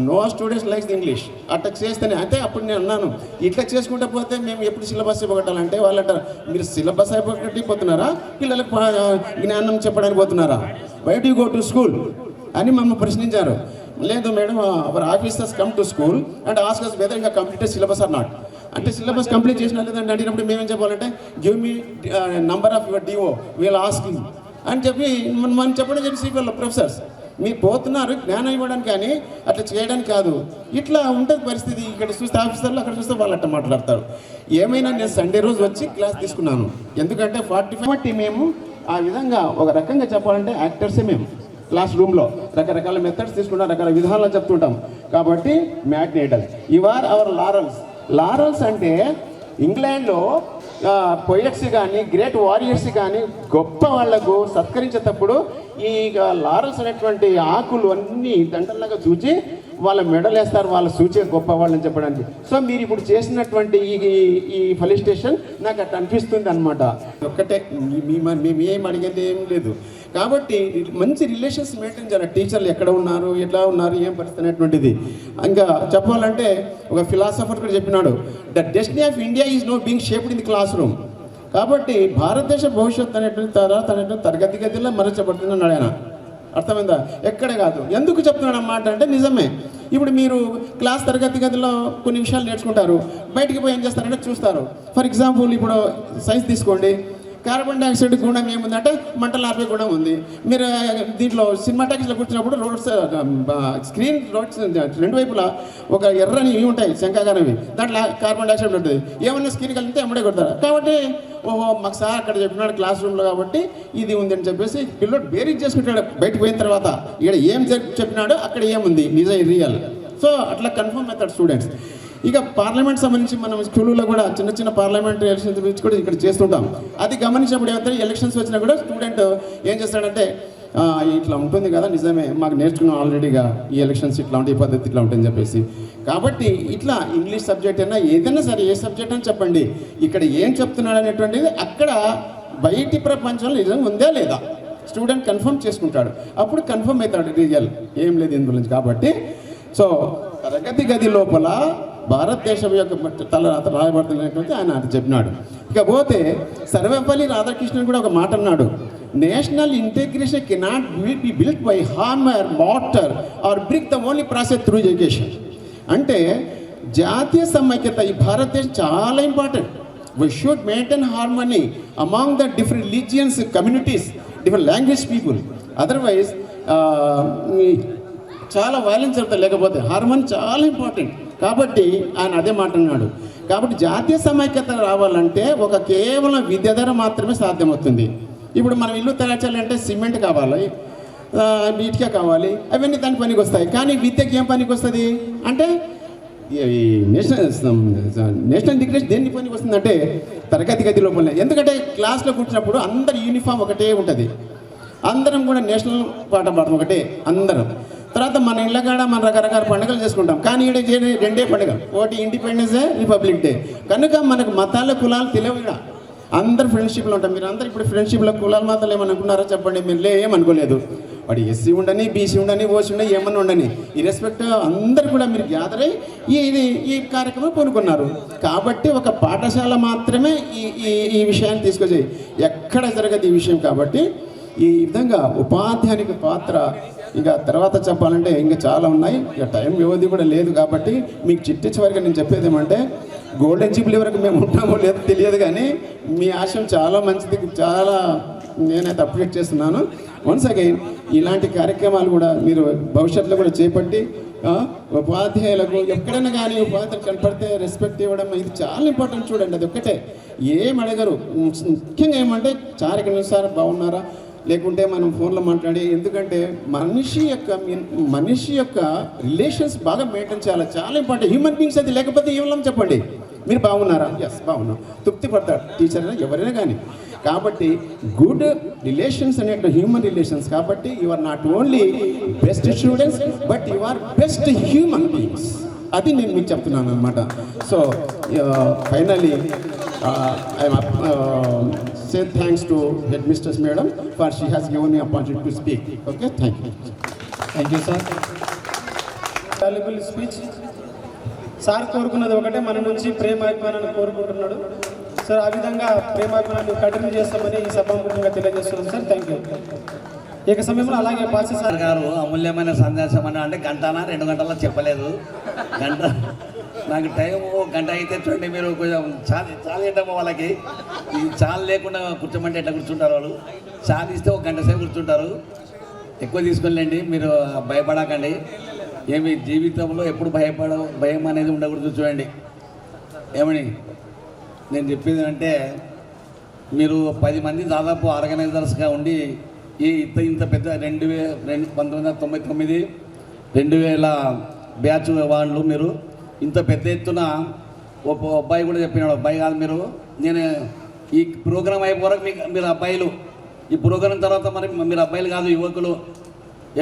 Speaker 16: no students likes the English అట్లా చేస్తేనే. అయితే అప్పుడు నేను అన్నాను ఇట్లా చేసుకుంటే పోతే మేము ఎప్పుడు సిలబస్ ఇవ్వగట్టాలంటే వాళ్ళు అంటారు మీరు సిలబస్ అయిపోతున్నారా, పిల్లలకు జ్ఞానం చెప్పడానికి పోతున్నారా, why do you go to school అని మమ్మల్ని ప్రశ్నించారు. లేదు madam, our officers come to school and ask us whether you have completed syllabus or not. అంటే సిలబస్ కంప్లీట్ చేసినా లేదంటే అడిగినప్పుడు మేమేం చెప్పాలంటే give me number of your DO we'll asking అని చెప్పి మనం చెప్పడం చెప్పి వాళ్ళు ప్రొఫెసర్స్ మీరు పోతున్నారు జ్ఞానం ఇవ్వడానికి కానీ అట్లా చేయడానికి కాదు. ఇట్లా ఉంటుంది పరిస్థితి. ఇక్కడ చూస్తే ఆఫీసర్లు, అక్కడ చూస్తే వాళ్ళు అట్లా మాట్లాడతారు. ఏమైనా నేను సండే రోజు వచ్చి క్లాస్ తీసుకున్నాను, ఎందుకంటే 45 మేము ఆ విధంగా ఒక రకంగా చెప్పాలంటే యాక్టర్సే మేము క్లాస్ రూమ్లో రకరకాల మెథడ్స్ తీసుకుంటాం, రకరకాల విధానాలు చెప్తుంటాం. కాబట్టి మ్యాగ్నేటల్ యు ఆర్ అవర్ లారల్స్ అంటే ఇంగ్లాండ్లో పొయిట్స్ కానీ గ్రేట్ వారియర్స్ కానీ గొప్ప వాళ్లకు సత్కరించేటప్పుడు ఈ లారల్స్ అనేటువంటి ఆకులు అన్నీ దండల్లాగా చూచి వాళ్ళ మెడల్ వేస్తారు, వాళ్ళు సూచే గొప్ప వాళ్ళని చెప్పడానికి. సో మీరు ఇప్పుడు చేసినటువంటి ఈ ఫెలిసిటేషన్ నాకు అట్లా అనిపిస్తుంది అనమాట. ఒక్కటే మేము ఏం అడిగేది ఏం లేదు. కాబట్టి మంచి రిలేషన్స్ మెయింటైన్ చేయాలి. టీచర్లు ఎక్కడ ఉన్నారు, ఎట్లా ఉన్నారు, ఏం పరిస్థితి అనేటువంటిది. ఇంకా చెప్పాలంటే ఒక ఫిలాసఫర్ కూడా చెప్పినాడు, the destiny of India is now being shaped in the classroom. కాబట్టి భారతదేశ భవిష్యత్తు అనేటువంటి తరగతి గదిలో మరచబడుతుందన్నాడు ఆయన. అర్థమైందా? ఎక్కడే కాదు. ఎందుకు చెప్తున్నాడు అన్నమాట అంటే నిజమే. ఇప్పుడు మీరు క్లాస్ తరగతి గదిలో కొన్ని విషయాలు నేర్చుకుంటారు, బయటికి పోయి ఏం చేస్తారంటే చూస్తారు. ఫర్ ఎగ్జాంపుల్ ఇప్పుడు సైన్స్ తీసుకోండి, కార్బన్ డైఆక్సైడ్ గుణం ఏముందంటే మంటలు ఆపే గుణం ఉంది. మీరు దీంట్లో సినిమాటాక్స్లో కూర్చున్నప్పుడు రోడ్స్ స్క్రీన్ రోడ్స్ 2 వైపులా ఒక ఎర్రని ఇవి ఉంటాయి శంఖాకారవి, దాంట్లో కార్బన్ డైఆక్సైడ్ ఉంటుంది. ఏమన్నా స్క్రీన్ కలిగితే ఎమ్మడే కొడతారు. కాబట్టి ఓహో మాకు సార్ అక్కడ చెప్పినాడు క్లాస్ రూమ్లో కాబట్టి ఇది ఉంది అని చెప్పేసి పిల్లోడు బేరీజ్ చేసుకుంటాడు. బయటకు పోయిన తర్వాత ఇక్కడ ఏం చెప్పినాడో అక్కడ ఏముంది నిజం రియల్. సో అట్లా కన్ఫర్మ్ అవుతాడు స్టూడెంట్స్. ఇక పార్లమెంట్ సంబంధించి మనం స్కూల్లో కూడా చిన్న పార్లమెంట్ ఎలక్షన్స్ గురించి కూడా ఇక్కడ చేస్తుంటాం. అది గమనించినప్పుడు ఏమంటే ఎలక్షన్స్ వచ్చినా కూడా స్టూడెంట్ ఏం చేస్తాడంటే ఇట్లా ఉంటుంది కదా, నిజమే మాకు నేర్చుకున్నాం ఆల్రెడీగా ఈ ఎలక్షన్స్ ఇట్లా ఉంటాయి, ఈ పద్ధతి ఇట్లా ఉంటుందని చెప్పేసి. కాబట్టి ఇట్లా ఇంగ్లీష్ సబ్జెక్ట్ అయినా ఏదైనా సరే ఏ సబ్జెక్ట్ అని చెప్పండి, ఇక్కడ ఏం చెప్తున్నాడు అనేటువంటిది అక్కడ బయటి ప్రపంచంలో నిజం ఉందా లేదా స్టూడెంట్ కన్ఫర్మ్ చేసుకుంటాడు. అప్పుడు కన్ఫర్మ్ అవుతాడు రియల్ ఏం లేదు ఇందులో నుంచి. కాబట్టి సో తరగతి గది లోపల భారతదేశం యొక్క తలరాత రాయబడుతున్నటువంటి ఆయన అది చెప్పినాడు. ఇకపోతే సర్వేపల్లి రాధాకృష్ణన్ కూడా ఒక మాట అన్నాడు, national integration cannot be built by hammer, mortar or brick, the only process through education. అంటే జాతీయ సమైక్యత ఈ భారతదేశం చాలా important. We should maintain harmony among the different religions, communities, different language people. Otherwise చాలా వైలెన్స్ జరుగుతుంది. లేకపోతే హార్మోని చాలా ఇంపార్టెంట్. కాబట్టి ఆయన అదే మాట అన్నాడు. కాబట్టి జాతీయ సమైక్యత రావాలంటే ఒక కేవలం విద్య ద్వారా మాత్రమే సాధ్యమవుతుంది. ఇప్పుడు మనం ఇల్లు తయారు చేయాలంటే సిమెంట్ కావాలి, ఇటుక కావాలి, అవన్నీ దానికి పనికి వస్తాయి. కానీ విద్యకి ఏం పనికి వస్తుంది అంటే నేషనల్ ఇంటిగ్రేషన్ దేనికి పనికి వస్తుందంటే తరగతి గది లోపల. ఎందుకంటే క్లాస్లో కూర్చున్నప్పుడు అందరు యూనిఫామ్ ఒకటే ఉంటుంది, అందరం కూడా నేషనల్ పాట పాడతాం ఒకటే అందరం. తర్వాత మన ఇళ్ళ కాడ మన రకరకాల పండుగలు చేసుకుంటాం, కానీ ఇక్కడ 2 పండుగలు, ఒకటి ఇండిపెండెన్స్ డే, రిపబ్లిక్ డే. కనుక మనకు మతాల కులాలు తెలియవు. ఇక్కడ అందరు ఫ్రెండ్షిప్లో ఉంటాం. మీరు అందరూ ఇప్పుడు ఫ్రెండ్షిప్లో కులాల మతాలు ఏమనుకున్నారో చెప్పండి. మీరు ఏమనుకోలేదు. వాడు ఎస్సీ ఉండని, బీసీ ఉండని, ఓసీ ఉండని, ఏమన్నా ఉండని, ఈ రెస్పెక్ట్ అందరు కూడా మీరు గ్యాదర్ అయ్యి ఈ కార్యక్రమం కొనుక్కున్నారు. కాబట్టి ఒక పాఠశాల మాత్రమే ఈ విషయాన్ని తీసుకొచ్చాయి, ఎక్కడ జరగదు ఈ విషయం. కాబట్టి ఈ విధంగా ఉపాధ్యాయునికి పాత్ర ఇక తర్వాత చెప్పాలంటే ఇంకా చాలా ఉన్నాయి. ఇక టైం వ్యవధి కూడా లేదు. కాబట్టి మీకు చివరిగా నేను చెప్పేది ఏమంటే గోల్డెన్ జూబ్లీ వరకు మేము ఉంటామో లేదో తెలియదు, కానీ మీ ఆశయం చాలా మంచిది, చాలా నేనైతే అప్రిషియేట్ చేస్తున్నాను. వన్స్ అగైన్ ఇలాంటి కార్యక్రమాలు కూడా మీరు భవిష్యత్తులో కూడా చేపట్టి ఉపాధ్యాయులకు ఎక్కడైనా కానీ ఉపాధ్యాయులు కనపడితే రెస్పెక్ట్ ఇవ్వడం ఇది చాలా ఇంపార్టెంట్. చూడండి, అది ఒక్కటే, ఏం అడగరు. ముఖ్యంగా ఏమంటే సార్ ఇక్కడ నుంచి సార్ బాగున్నారా, లేకుంటే మనం ఫోన్లో మాట్లాడి, ఎందుకంటే మనిషి యొక్క రిలేషన్స్ బాగా మెయింటైన్ చేయాలి, చాలా ఇంపార్టెంట్. హ్యూమన్ బీయింగ్స్ అది లేకపోతే ఏమన్నా చెప్పండి, మీరు బాగున్నారా, ఎస్ బాగున్నాం, తృప్తి పడతాడు టీచర్ అయినా ఎవరైనా కానీ. కాబట్టి గుడ్ రిలేషన్స్ అనేటువంటి హ్యూమన్ రిలేషన్స్. కాబట్టి you are not only best students but you are best human beings. అది నేను మీకు చెప్తున్నాను అనమాట. So finally I say thanks to headmistress madam for she has given me opportunity to speak. Okay, thank you.
Speaker 10: Thank you sir. Valuable speech. Sir కోరుకున్నది ఒకటే, మన నుంచి ప్రేమాభిమానాన్ని కోరుకుంటున్నాడు సార్. ఆ విధంగా ప్రేమాభిమానాన్ని కంటిన్యూ చేస్తామని ఈ సభాముఖంగా తెలియజేస్తున్నాం సార్. Thank you. ఏక సమయంలో అలాగే పాస్ సార్
Speaker 17: గారు అమూల్యమైన సందేశం అని అంటే గంటనా 2 గంటల్లో చెప్పలేదు. గంట నాకు టైం గంట అయితే చూడండి, మీరు కొంచెం చాలు ఏంటమ్మో వాళ్ళకి, ఇది చాలు లేకుండా కూర్చోమంటే ఎట్లా కూర్చుంటారు వాళ్ళు. చాలు ఇస్తే 1 గంట సేపు కూర్చుంటారు. ఎక్కువ తీసుకెళ్ళండి, మీరు భయపడకండి. ఏమి జీవితంలో ఎప్పుడు భయం అనేది ఉండకూడదు. చూడండి ఏమని నేను చెప్పేది అంటే, మీరు 10 మంది దాదాపు ఆర్గనైజర్స్గా ఉండి ఇంత పెద్ద 1999 2000 బ్యాచ్ వాళ్ళు మీరు ఇంత పెద్ద ఎత్తున ఒక అబ్బాయి కూడా చెప్పినాడు, అబ్బాయి కాదు మీరు, నేను ఈ ప్రోగ్రాం అయిపోవరకు మీరు అబ్బాయిలు, ఈ ప్రోగ్రాం తర్వాత మరి మీరు అబ్బాయిలు కాదు యువకులు.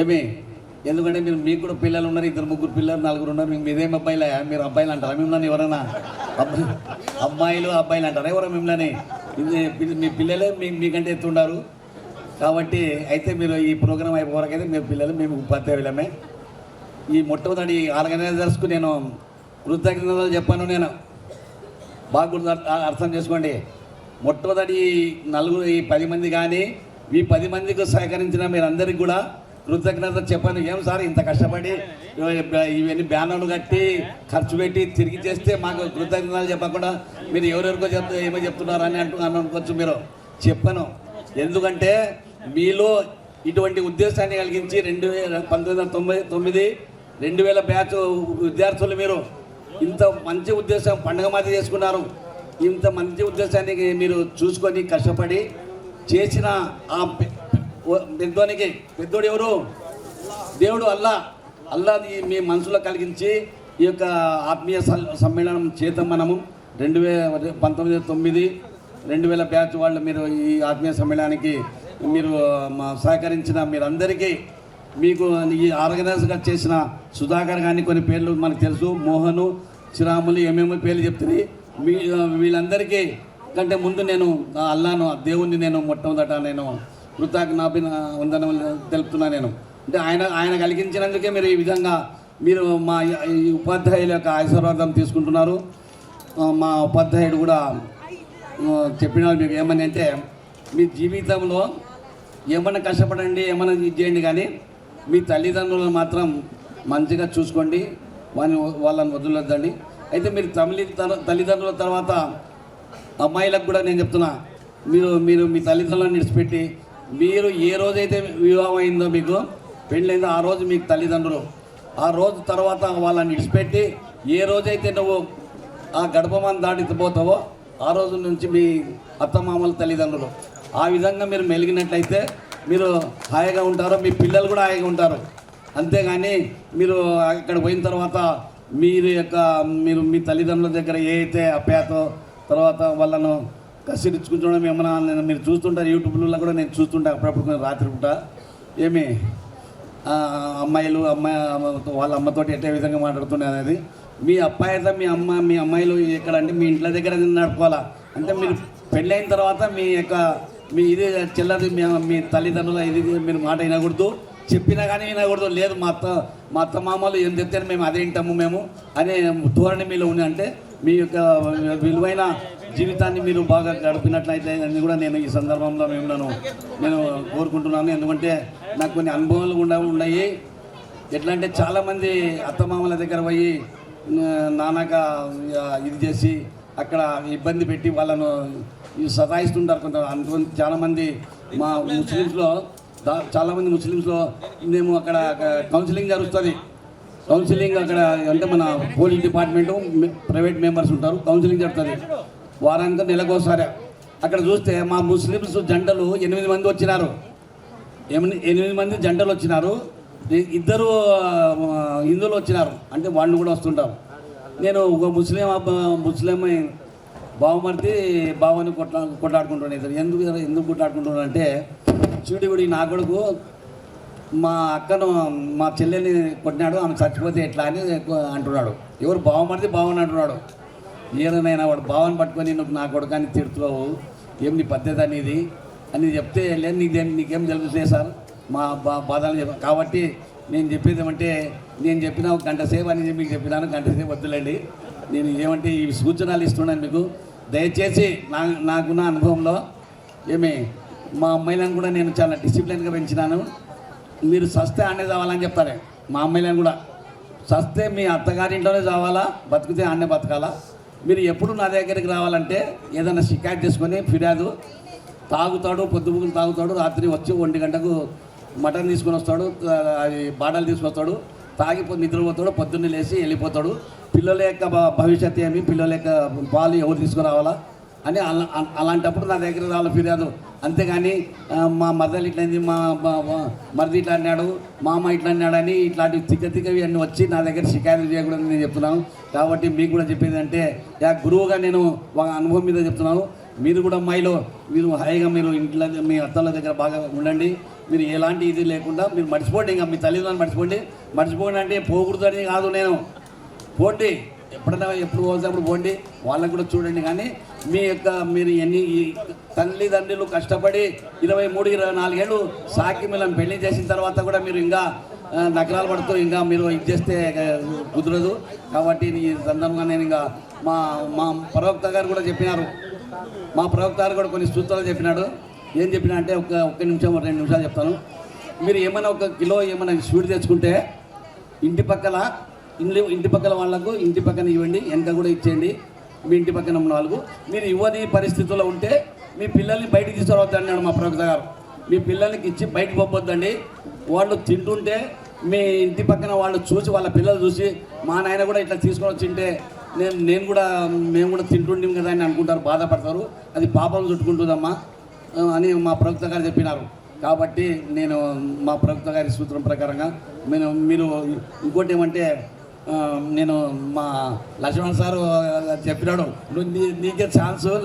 Speaker 17: ఏమి ఎందుకంటే మీకు కూడా పిల్లలు ఉన్నారు, 2-3 పిల్లలు 4 ఉన్నారు. మీదేం అబ్బాయిలే, మీరు అబ్బాయిలు అంటారా మిమ్మల్ని? ఎవరైనా అబ్బాయిలు అంటారా ఎవరో మిమ్మల్ని? మీ పిల్లలే మీకంటే ఎత్తుండారు. కాబట్టి అయితే మీరు ఈ ప్రోగ్రాం అయిపోవరకు అయితే మీరు పిల్లలు, మేము ఉపాధ్యాయులమే. ఈ మొట్టమొదటి ఆర్గనైజర్స్కు నేను కృతజ్ఞతలు చెప్పాను. నేను బాగా అర్థం చేసుకోండి. మొట్టమొదటి ఈ 10 మంది కానీ ఈ 10 మందికి సహకరించిన మీరందరికీ కూడా కృతజ్ఞత చెప్పాను. ఏం సార్ ఇంత కష్టపడి ఇవన్నీ బ్యానర్లు కట్టి ఖర్చు పెట్టి తిరిగి చేస్తే మాకు కృతజ్ఞతలు చెప్పకుండా మీరు ఎవరెవరికో ఏమో చెప్తున్నారు అని అనుకోవచ్చు. మీరు చెప్పాను ఎందుకంటే మీలో ఇటువంటి ఉద్దేశాన్ని కలిగించి 1999 2000 బ్యాచ్ విద్యార్థులు మీరు ఇంత మంచి ఉద్దేశం పండుగ మాది చేసుకున్నారు. ఇంత మంచి ఉద్దేశానికి మీరు చూసుకొని కష్టపడి చేసిన ఆ పెద్దోడు ఎవరు? దేవుడు అల్లాది మీ మనసులో కలిగించి ఈ యొక్క ఆత్మీయ సమ్మేళనం చేద్దాం మనము. 2019 2000 బ్యాచ్ వాళ్ళు మీరు ఈ ఆత్మీయ సమ్మేళనానికి మీరు సహకరించిన మీరందరికీ, మీకు ఈ ఆర్గనైజర్గా చేసిన సుధాకర్ కానీ కొన్ని పేర్లు మనకు తెలుసు, మోహను, శ్రీరాములు, ఏమేమో పేర్లు చెప్తుంది. వీళ్ళందరికీ కంటే ముందు నేను అల్లాను దేవుణ్ణి నేను మొట్టమొదట నేను వందనం తెలుపుతున్నా. నేను అంటే ఆయన కలిగించినందుకే మీరు ఈ విధంగా మీరు మా ఈ ఉపాధ్యాయుల యొక్క ఆశీర్వాదం తీసుకుంటున్నారు. మా ఉపాధ్యాయుడు కూడా చెప్పిన మీకు ఏమని అంటే, మీ జీవితంలో ఏమన్నా కష్టపడండి, ఏమన్నా ఇది చేయండి, కానీ మీ తల్లిదండ్రులను మాత్రం మంచిగా చూసుకోండి, వాళ్ళని వదిలొద్దండి. అయితే మీరు తల్లిదండ్రుల తర్వాత అమ్మాయిలకు కూడా నేను చెప్తున్నా, మీరు మీ తల్లిదండ్రులను విడిచిపెట్టి మీరు ఏ రోజైతే వివాహం అయిందో, మీకు పెళ్ళైందో ఆ రోజు మీకు తల్లిదండ్రులు, ఆ రోజు తర్వాత వాళ్ళని విడిచిపెట్టి ఏ రోజైతే నువ్వు ఆ గడపమాన్ని దాటిపోతావో ఆ రోజు నుంచి మీ అత్తమామల తల్లిదండ్రులు. ఆ విధంగా మీరు మెలిగినట్లయితే మీరు హాయిగా ఉంటారు, మీ పిల్లలు కూడా హాయిగా ఉంటారు. అంతేగాని మీరు అక్కడ పోయిన తర్వాత మీరు మీ తల్లిదండ్రుల దగ్గర ఏ అయితే అప్యాతో తర్వాత వాళ్ళను కసిరించుకుంటడం ఏమన్నా మీరు చూస్తుంటారు. యూట్యూబ్లో కూడా నేను చూస్తుంటా అప్పుడప్పుడు రాత్రి పూట. ఏమి అమ్మాయిలు వాళ్ళ అమ్మతోటి ఎట్టే విధంగా మాట్లాడుతున్నాయి అనేది. మీ అబ్బాయి అయితే మీ అమ్మాయిలు ఎక్కడ అంటే మీ ఇంట్లో దగ్గర నడుపుకోవాలా. అంటే మీరు పెళ్ళైన తర్వాత మీ ఇది చెల్లది మీ తల్లిదండ్రుల ఇది మీరు మాట వినకూడదు, చెప్పినా కానీ వినకూడదు. లేదు మా అత్త మామలు ఏం చెప్తే మేము అదే వింటాము మేము అనే ధోరణి మీలో ఉంది. అంటే మీ యొక్క విలువైన జీవితాన్ని మీరు బాగా గడిపినట్లయితే అని కూడా నేను ఈ సందర్భంలో నేను కోరుకుంటున్నాను. ఎందుకంటే నాకు కొన్ని అనుభవాలు కూడా ఉన్నాయి. ఎట్లా అంటే చాలామంది అత్తమామల దగ్గర పోయి నాన్నక ఇది చేసి అక్కడ ఇబ్బంది పెట్టి వాళ్ళను సతాయిస్తుంటారు కొంత. చాలామంది మా ముస్లిమ్స్లో చాలామంది ముస్లిమ్స్లో మేము అక్కడ కౌన్సిలింగ్ జరుగుతుంది. కౌన్సిలింగ్ అక్కడ అంటే మన పోలీస్ డిపార్ట్మెంటు ప్రైవేట్ మెంబర్స్ ఉంటారు, కౌన్సిలింగ్ జరుగుతుంది వారానికి నెలకోసారి. అక్కడ చూస్తే మా ముస్లిమ్స్ జంటలు 8 మంది వచ్చినారు, 8 మంది జంటలు వచ్చినారు, 2 హిందువులు వచ్చినారు, అంటే వాళ్ళు కూడా వస్తుంటారు. నేను ఒక ముస్లిం బావమర్తి బావని కొట్లాడుకుంటున్నాను. ఇద్దరు ఎందుకు కొట్లాడుకుంటున్నాను అంటే చూడిగుడి నా కొడుకు మా అక్కను మా చెల్లెని కొట్టినాడు, ఆమె చచ్చిపోతే ఎట్లా అని అంటున్నాడు. ఎవరు బావమర్ది బావని అంటున్నాడు. ఏదైనా వాడు బావని పట్టుకొని నువ్వు నా కొడుకాన్ని తిడుతున్నావు, ఏం నీ పద్ధతి అనేది అని చెప్తే లేదు నీకేం తెలుస్తుంది సార్ మా బాధలు చెప్ప. కాబట్టి నేను చెప్పేది ఏమంటే నేను చెప్పిన 1 గంట సేపు అని మీకు చెప్పినాను, 1 గంట సేపు వద్దులేండి. నేను ఏమంటే ఈ సూచనలు ఇస్తున్నాను మీకు. దయచేసి నాకున్న అనుభవంలో మా అమ్మాయిలను కూడా నేను చాలా డిసిప్లిన్గా పెంచినాను. మీరు సస్తే ఆనే చావాలని చెప్తారే మా అమ్మాయిలను కూడా. సస్తే మీ అత్తగారింట్లోనే చావాలా, బతికితే ఆనే బతకాలా. మీరు ఎప్పుడు నా దగ్గరికి రావాలంటే ఏదైనా షికాయత్ చేసుకొని ఫిర్యాదు. తాగుతాడు, పొద్దుగులు తాగుతాడు, రాత్రి వచ్చి 1 గంటకు మటన్ తీసుకొని వస్తాడు, అది బాటలు తీసుకొస్తాడు, నిద్రపోతాడు, పొద్దున్నే లేచి వెళ్ళిపోతాడు. పిల్లల యొక్క భవిష్యత్తు ఏమి, పిల్లల యొక్క పాలు ఎవరు తీసుకురావాలా అని అలాంటప్పుడు నా దగ్గర రావాలి ఫిర్యాదు. అంతేగాని మా మరదలు ఇట్లయింది, మా మరిది ఇట్లా అన్నాడు, మా అమ్మ ఇట్లా అన్నాడని ఇట్లాంటి తిక్కవి అన్నీ వచ్చి నా దగ్గర షికాయతలు చేయకూడదని నేను చెప్తున్నాను. కాబట్టి మీకు కూడా చెప్పేది అంటే గురువుగా నేను ఒక అనుభవం మీద చెప్తున్నాను. మీరు కూడా అమ్మాయిలో మీరు హాయిగా మీరు ఇంట్లో మీ అత్తల దగ్గర బాగా ఉండండి. మీరు ఎలాంటి ఇది లేకుండా మీరు మర్చిపోండి, ఇంకా మీ తల్లిదండ్రులను మర్చిపోండి అంటే పోకూడదని కాదు నేను. పోండి, ఎప్పుడైనా ఎప్పుడు పోసినప్పుడు పోండి, వాళ్ళకు కూడా చూడండి. కానీ మీరు తల్లిదండ్రులు కష్టపడి 23-24 ఏళ్ళు సాకి మిమ్మల్ని పెళ్లి చేసిన తర్వాత కూడా మీరు ఇంకా నకరాలు పడుతూ ఇంకా మీరు ఇది చేస్తే కుదరదు. కాబట్టి ఈ సందర్భంగా నేను ఇంకా మా ప్రవక్త గారు కూడా చెప్పినారు, మా ప్రవక్త గారు కూడా కొన్ని సూత్రాలు చెప్పినాడు. ఏం చెప్పినా అంటే ఒక్క నిమిషం 2 నిమిషాలు చెప్తాను. మీరు ఏమైనా 1 కిలో ఏమైనా స్వీట్ తెచ్చుకుంటే ఇంటి పక్కల వాళ్ళకు ఇంటి పక్కన ఇవ్వండి, వెనక కూడా ఇచ్చేయండి. మీ ఇంటి పక్కన ఉన్న వాళ్ళకు మీరు ఇవ్వని పరిస్థితుల్లో ఉంటే మీ పిల్లల్ని బయటికి తీసుకురావద్దు అన్నాడు మా ప్రవక్త గారు. మీ పిల్లలకి ఇచ్చి బయటకు పంపొద్దండి. వాళ్ళు తింటుంటే మీ ఇంటి పక్కన వాళ్ళు చూసి, వాళ్ళ పిల్లలు చూసి మా నాయన కూడా ఇట్లా తీసుకొని వచ్చింటే మేము కూడా తింటుంటాం కదా అని అనుకుంటారు, బాధపడతారు. అది పాపం చుట్టుకుంటుందమ్మా అని మా ప్రవక్త గారు చెప్పినారు. కాబట్టి నేను మా ప్రవక్త గారి సూత్రం ప్రకారంగా మీరు ఇంకోటి ఏమంటే నేను మా లక్ష్మణ్ సారు చెప్పినాడు, నీకే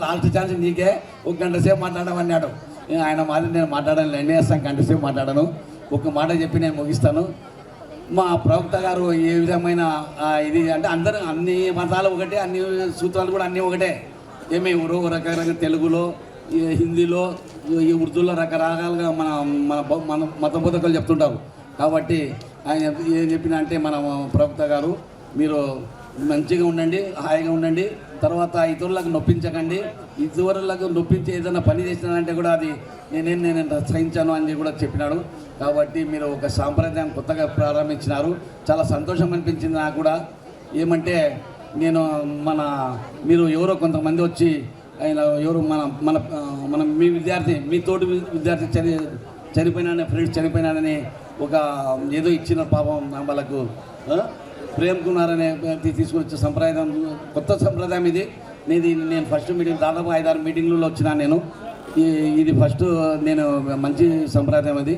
Speaker 17: లాస్ట్ ఛాన్స్ నీకే 1 గంట సేపు మాట్లాడమన్నాడు. ఆయన మాది నేను మాట్లాడాను, 2 గంట సేపు మాట్లాడాను. 1 మాట చెప్పి నేను ముగిస్తాను. మా ప్రవక్త గారు ఏ విధమైన ఇది అంటే అందరూ అన్ని మతాలు ఒకటే, అన్ని సూత్రాలు కూడా అన్నీ ఒకటే. ఎవరో రకరకాల తెలుగులో, హిందీలో, ఈ ఉర్దూలో రకరకాలుగా మన మత బోధకులు చెప్తుంటారు. కాబట్టి ఆయన ఏం చెప్పినా అంటే మన ప్రవక్త గారు మీరు మంచిగా ఉండండి, హాయిగా ఉండండి, తర్వాత ఇతరులకు నొప్పించకండి. ఇతరులకు నొప్పించి ఏదైనా పని చేసినానంటే కూడా అది నేను సహించాను అని కూడా చెప్పినాడు. కాబట్టి మీరు ఒక సాంప్రదాయం కొత్తగా ప్రారంభించినారు, చాలా సంతోషం అనిపించింది నాకు కూడా. ఏమంటే మీరు ఎవరో కొంతమంది వచ్చి ఆయన ఎవరు మీ విద్యార్థి, మీ తోటి విద్యార్థి చనిపోయినాడని, ఫ్రెండ్స్ చనిపోయినాడని ఏదో ఇచ్చిన పాపం వాళ్ళకు ప్రేమ్ కుమార్ అనే తీసుకుని వచ్చే సంప్రదాయం, కొత్త సంప్రదాయం ఇది. నేను ఫస్ట్ మీటింగ్ దాదాపు 5-6 మీటింగ్లలో వచ్చినా ఇది ఫస్ట్ మంచి సంప్రదాయం అది.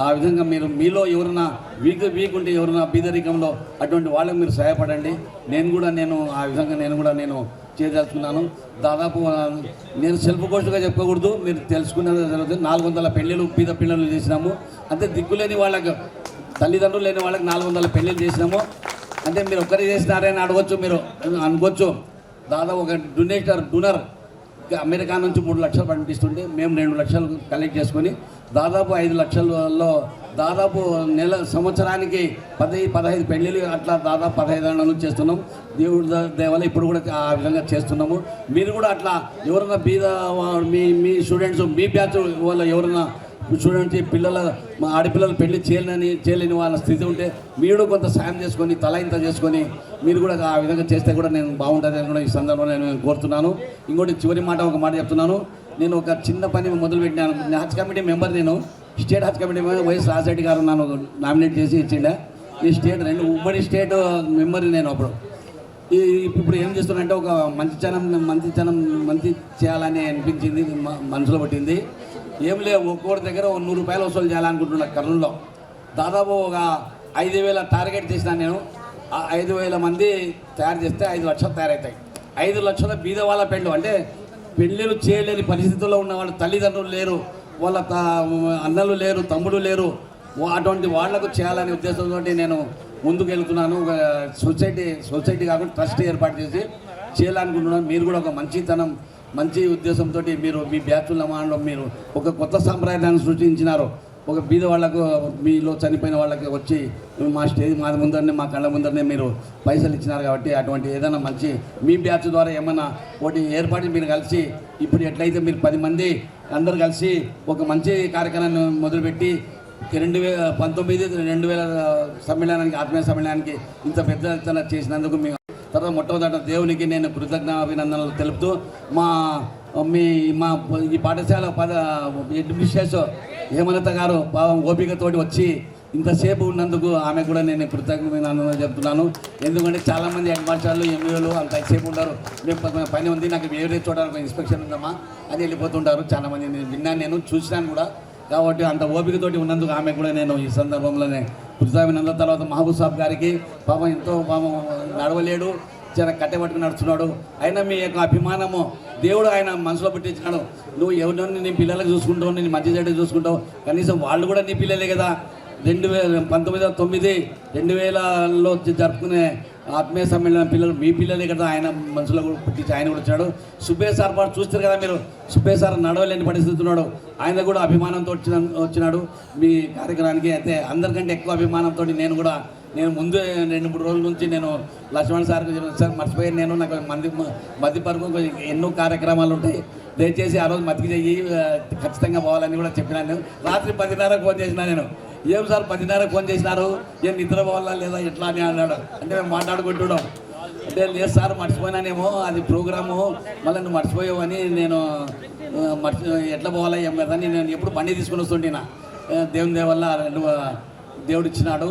Speaker 17: ఆ విధంగా మీలో ఎవరైనా వీక్ ఉంటే, ఎవరైనా బీదరికంలో అటువంటి వాళ్ళకి మీరు సహాయపడండి. ఆ విధంగా నేను చేయదలుచుకున్నాను. దాదాపు నేను సెల్ఫ్ కోర్సుగా చెప్పకూడదు, మీరు తెలుసుకునేది జరుగుతుంది. 400 పెళ్ళిళ్ళు బీద పిల్లలు చేసినాము. అంటే దిక్కులేని వాళ్ళకి, తల్లిదండ్రులు లేని వాళ్ళకి 400 పెళ్ళిళ్ళు చేసినాము. అంటే మీరు ఒక్కరే చేసినారని అడగచ్చు, మీరు అనుకోవచ్చు. దాదాపు ఒక డొనర్ అమెరికా నుంచి 3 లక్షలు పంపిస్తుంటే మేము 2 లక్షలు కలెక్ట్ చేసుకొని దాదాపు 5 లక్షలలో దాదాపు సంవత్సరానికి 10-15 పెళ్ళిళ్ళు అట్లా దాదాపు 15 ఏళ్ళ నుంచి చేస్తున్నాం. దేవుడి దేవల్ల ఇప్పుడు కూడా ఆ విధంగా చేస్తున్నాము. మీరు కూడా అట్లా ఎవరైనా బీద మీ స్టూడెంట్స్, మీ బ్యాచ్ వాళ్ళు ఎవరైనా స్టూడెంట్స్ మా ఆడపిల్లలు పెళ్లి చేయలేని వాళ్ళ స్థితి ఉంటే మీరు కొంత సాయం చేసుకొని, తల ఇంత చేసుకొని మీరు కూడా ఆ విధంగా చేస్తే కూడా నేను బాగుంటుందని కూడా ఈ సందర్భంలో నేను కోరుతున్నాను. ఇంకోటి చివరి మాట, ఒక మాట చెప్తున్నాను. నేను ఒక చిన్న పని మొదలుపెట్టినాను. హజ్ కమిటీ మెంబర్, నేను స్టేట్ హజ్ కమిటీ మెంబర్ వైఎస్ రాజశేఖర్ గారు నన్ను నామినేట్ చేసి ఇచ్చిండే. ఈ స్టేట్ ఉమ్మడి స్టేట్ మెంబర్ నేను అప్పుడు. ఇప్పుడు ఏం చేస్తున్నానంటే ఒక మంచి చేయాలని అనిపించింది, మనసులో పట్టింది. ఏం లేవు, ఒక్కొక్కటి దగ్గర 100 రూపాయలు వసూలు చేయాలనుకుంటున్నా. కర్నూలులో దాదాపు ఒక 5,000 టార్గెట్ చేసినాను నేను. 5,000 మంది తయారు చేస్తే 5 లక్షలు తయారవుతాయి. 5 లక్షల బీద వాళ్ళ పెళ్ళు, అంటే పెళ్ళిళ్ళు చేయలేని పరిస్థితుల్లో ఉన్న వాళ్ళు, తల్లిదండ్రులు లేరు, వాళ్ళ అన్నలు లేరు, తమ్ముడు లేరు, అటువంటి వాళ్లకు చేయాలనే ఉద్దేశంతో నేను ముందుకు వెళ్తున్నాను. ఒక సొసైటీ కాకుండా ట్రస్ట్ ఏర్పాటు చేసి చేయాలనుకుంటున్నాను. మీరు కూడా ఒక మంచి ఉద్దేశంతో మీరు మీ బ్యాచుల మాలో మీరు ఒక కొత్త సాంప్రదాయాన్ని సృష్టించినారు. ఒక బీద వాళ్ళకు, మీలో చనిపోయిన వాళ్ళకి వచ్చి మా స్టేజ్ మా కళ్ళ ముందరనే మీరు పైసలు ఇచ్చినారు. కాబట్టి అటువంటి ఏదైనా మంచి మీ బ్యాచ్ ద్వారా ఏమన్నా ఒకటి ఏర్పాటు మీరు కలిసి, ఇప్పుడు ఎట్లయితే మీరు 10 మంది అందరూ కలిసి ఒక మంచి కార్యక్రమాన్ని మొదలుపెట్టి 2019 సమ్మేళనానికి, ఆత్మీయ సమ్మేళనానికి ఇంత పెద్ద ఎత్తున చేసినందుకు మీ తర్వాత మొట్టమొదట దేవునికి నేను కృతజ్ఞాభినందనలు తెలుపుతూ మా ఈ పాఠశాల అడ్మినిస్ట్రేటర్ హేమలత గారు ఓపికతోటి వచ్చి ఇంతసేపు ఉన్నందుకు ఆమె కూడా నేను కృతజ్ఞాభినందనలు చెప్తున్నాను. ఎందుకంటే చాలామంది హెడ్ మాస్టర్లు ఎంఈఓలు అంతసేపు ఉంటారు, మేము పని ఉంది, నాకు వేరే చూడడానికి ఇన్స్పెక్షన్ ఉందమ్మా అని వెళ్ళిపోతుంటారు చాలామంది. విన్నాను, నేను చూసినాను కూడా. కాబట్టి అంత ఓపికతోటి ఉన్నందుకు ఆమె కూడా నేను ఈ సందర్భంలోనే కృతజ్ఞాభినందన. తర్వాత మహబూబ్ సాబ్ గారికి ఎంతో నడవలేడు, చాలా కట్టెపట్టుకుని నడుస్తున్నాడు. అయినా మీ యొక్క అభిమానము దేవుడు ఆయన మనసులో పెట్టించినాడు. నువ్వు ఎవరిని నీ పిల్లలకు చూసుకుంటావు, నేను మంచి చెడ్డ చూసుకుంటావు, కనీసం వాళ్ళు కూడా నీ పిల్లలే కదా. 2019 జరుపుకునే ఆత్మీయ సమ్మేళన పిల్లలు మీ పిల్లలే కదా. ఆయన మనసులో కూడా పుట్టించి ఆయన కూడా వచ్చాడు. సుబ్బయ్య సార్ పాటు చూస్తారు కదా మీరు, సుబ్బయ్య సార్ నడవలేని పరిస్థితి ఉన్నాడు, ఆయన కూడా అభిమానంతో వచ్చినాడు మీ కార్యక్రమానికి. అయితే అందరికంటే ఎక్కువ అభిమానంతో నేను ముందు 2-3 రోజుల నుంచి నేను లక్ష్మణ్ సార్కి చెప్పాను, సార్ మర్చిపోయాను నేను, నాకు మధ్యపరకు ఎన్నో కార్యక్రమాలు ఉంటాయి, దయచేసి ఆ రోజు మతికి చెయ్యి, ఖచ్చితంగా పోవాలని కూడా చెప్పినాను. రాత్రి 10:30కు ఫోన్ చేసినా నేను. ఏం సార్ 10:30కు ఫోన్ చేసినారు, ఏం నిద్ర పోవాలా లేదా ఎట్లా అని అన్నాడు. అంటే మేము మాట్లాడుకుంటున్నాం. అంటే లేదు సార్ మర్చిపోయినానేమో, అది ప్రోగ్రాము, మళ్ళీ నువ్వు మర్చిపోయావు అని నేను ఎట్లా పోవాలా ఏం కదా అని నేను ఎప్పుడు బండి తీసుకుని వస్తుంటేనా. దేవుని వల్ల దేవుడు ఇచ్చినాడు.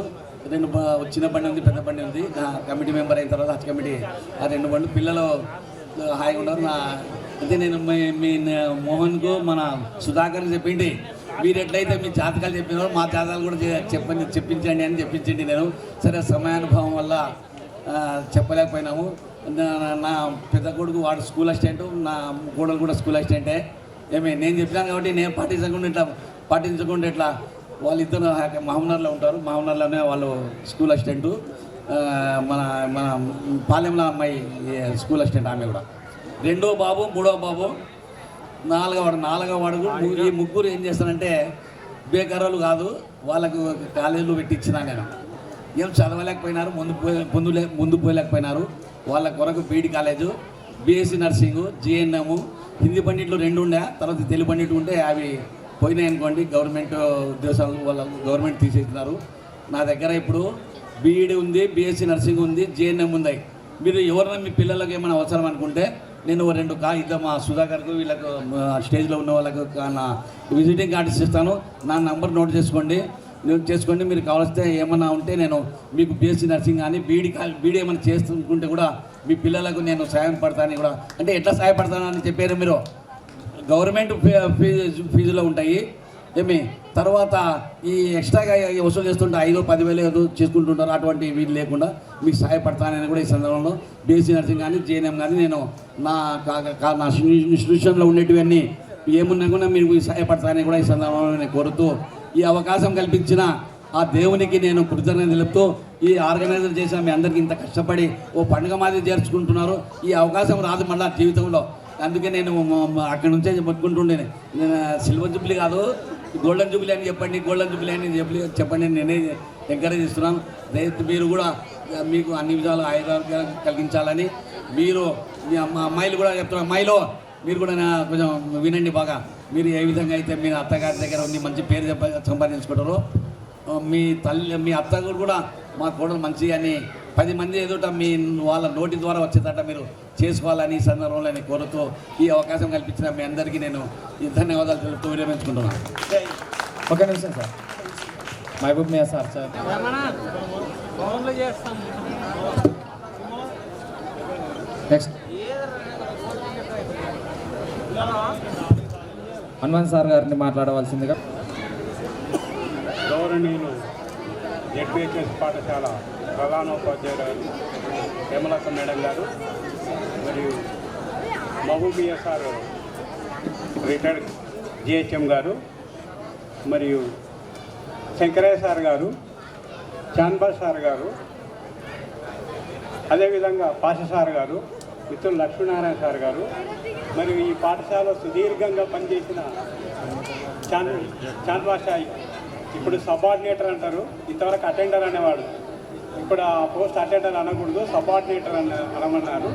Speaker 17: 2 చిన్న బండి ఉంది, పెద్ద బండి ఉంది. కమిటీ మెంబర్ అయిన తర్వాత హజ్ కమిటీ ఆ 2 బండ్లు పిల్లలు హాయిగా ఉన్నారు. అయితే నేను మీ మోహన్కు మన సుధాకర్కి చెప్పిండి, మీరు ఎట్లయితే మీ జాతకాలు చెప్పినారో మా జాతకాలు కూడా చెప్పించండి అని చెప్పించండి. నేను సరే సమయానుభవం వల్ల చెప్పలేకపోయినాము. నా పెద్ద కొడుకు వాడు స్కూల్ అసిస్టెంట్, నా కోడలు కూడా స్కూల్ అసిస్టెంటే. నేను చెప్పినాను కాబట్టి నేను పాటించకుండా ఇట్లా వాళ్ళిద్దరు మహమ్మనర్లో ఉంటారు, మహమ్మనర్లోనే వాళ్ళు స్కూల్ అసిస్టెంటు. మన పాలెంలో అమ్మాయి స్కూల్ అసిస్టెంట్, ఆమె కూడా. 2వ బాబు, 3వ బాబు, 4వ వాడు. ఈ ముగ్గురు ఏం చేస్తానంటే బేకారాలు కాదు, వాళ్ళకు కాలేజీలు పెట్టించినా నేను. ఏం చదవలేకపోయినారు, ముందు పోయలేకపోయినారు. వాళ్ళ కొరకు BEd college, BSc nursing, GNM, Hindi పండిట్లు 2 ఉండే, తర్వాత తెలుగు పండిట్లు ఉంటే అవి పోయినాయి అనుకోండి. గవర్నమెంట్ ఉద్దేశాలు వాళ్ళ గవర్నమెంట్ తీసేస్తున్నారు. నా దగ్గర ఇప్పుడు బీఈడి ఉంది, బీఎస్సీ నర్సింగ్ ఉంది, జిఎన్ఎం ఉంది. మీరు ఎవరైనా మీ పిల్లలకు ఏమైనా అవసరం అనుకుంటే నేను 2 ఇద్దాం మా సుధాకర్కు, వీళ్ళకు స్టేజ్లో ఉన్న వాళ్ళకు నా విజిటింగ్ కార్డ్స్ ఇస్తాను. నా నంబర్ నోట్ చేసుకోండి. మీరు కావాల్స్తే ఏమన్నా ఉంటే నేను మీకు బీఎస్సీ నర్సింగ్ కానీ బీడీ ఏమైనా చేస్తుంటే కూడా మీ పిల్లలకు నేను సాయం పడతాను కూడా. అంటే ఎట్లా సహాయపడతానని చెప్పారు మీరు. గవర్నమెంట్ ఫీజులో ఉంటాయి తర్వాత ఈ ఎక్స్ట్రాగా వసూలు చేస్తుంటే 5,000-10,000 ఏదో చేసుకుంటుంటారు. అటువంటి వీలు లేకుండా మీకు సహాయపడతానని కూడా ఈ సందర్భంలో బీఎస్సీ నర్సింగ్ కానీ జిఎన్ఎం కానీ నేను నా ఇన్స్టిట్యూషన్లో ఉండేటివన్నీ ఏమున్నా కూడా మీరు సహాయపడతానని కూడా ఈ సందర్భంలో నేను కోరుతూ, ఈ అవకాశం కల్పించిన ఆ దేవునికి నేను కృతజ్ఞత తెలుపుతూ, ఈ ఆర్గనైజర్ చేసిన మీ అందరికీ ఇంత కష్టపడి ఓ పండుగ మాదిరి చేర్చుకుంటున్నారు. ఈ అవకాశం రాదు మళ్ళీ జీవితంలో. అందుకే నేను అక్కడి నుంచే పట్టుకుంటుండే. నేను సిల్వర్ జూబ్లీ కాదు, గోల్డెన్ జూబ్లీ అని చెప్పండి, గోల్డెన్ జూబ్లీ అని చెప్పండి, నేనే ఎంకరేజ్ చేస్తున్నాను. దయచేసి మీరు కూడా మీకు అన్ని విధాలు ఆయుధాలు కలిగించాలని మీరు మీ అమ్మాయిలు కూడా చెప్తున్నారు. అమ్మాయిలో మీరు కూడా కొంచెం వినండి బాగా. మీరు ఏ విధంగా అయితే మీ అత్తగారి దగ్గర ఉంది మంచి పేరు సంపాదించుకుంటారో, మీ అత్త కూడా మా కోడలు మంచి అని 10 మంది ఎదుట మీ వాళ్ళ నోటి ద్వారా వచ్చేదట మీరు చేసుకోవాలని ఈ సందర్భంలో నేను కోరుతూ, ఈ అవకాశం కల్పించిన మీ అందరికీ నేను ఈ ధన్యవాదాలు తెలుపుతూ విరమించుకుంటున్నాను.
Speaker 3: ఒక నిమిషం sir. Mahboob Miya sir sir next Hanuman sir గారిని మాట్లాడవలసిందిగా.
Speaker 18: గౌరవనీయులు జెడ్పిహెచ్ఎస్ పాఠశాల ప్రధానోపాధ్యాయురాలు హేమలత మేడం గారు మరియు మహబూబియా సార్ రిటైర్డ్ జిహెచ్ఎం గారు మరియు శంకరయ్య సార్ గారు, చాన్బా సార్ గారు, అదేవిధంగా పాష సార్ గారు, మిత్రులు లక్ష్మీనారాయణ సార్ గారు, మరియు ఈ పాఠశాలలో సుదీర్ఘంగా పనిచేసిన చాన్బా సాయి, ఇప్పుడు సబార్డినేటర్ అంటారు, ఇంతవరకు అటెండర్ అనేవాడు, ఇప్పుడు ఆ పోస్ట్ అటెండర్ అనకూడదు, సబార్డినేటర్ అనమన్నారు.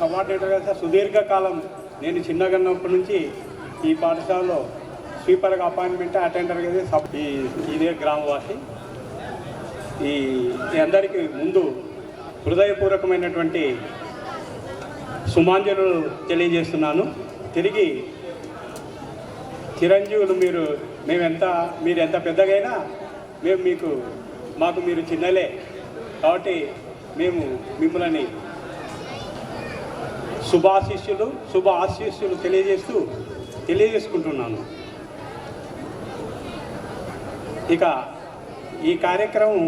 Speaker 18: సబార్డినేటర్ సుదీర్ఘకాలం నేను చిన్నగా ఉన్నప్పటి నుంచి ఈ పాఠశాలలో స్వీపర్గా అపాయింట్మెంట్, అటెండర్గా ఇదే గ్రామవాసి. ఈ అందరికీ ముందు హృదయపూర్వకమైనటువంటి సుమాంజలు తెలియజేస్తున్నాను. తిరిగి చిరంజీవులు మీరు ఎంత పెద్దగైనా మాకు మీరు చిన్నలే కాబట్టి మేము మిమ్మల్ని శుభ ఆశీస్సులు తెలియజేసుకుంటున్నాను. ఇక ఈ కార్యక్రమం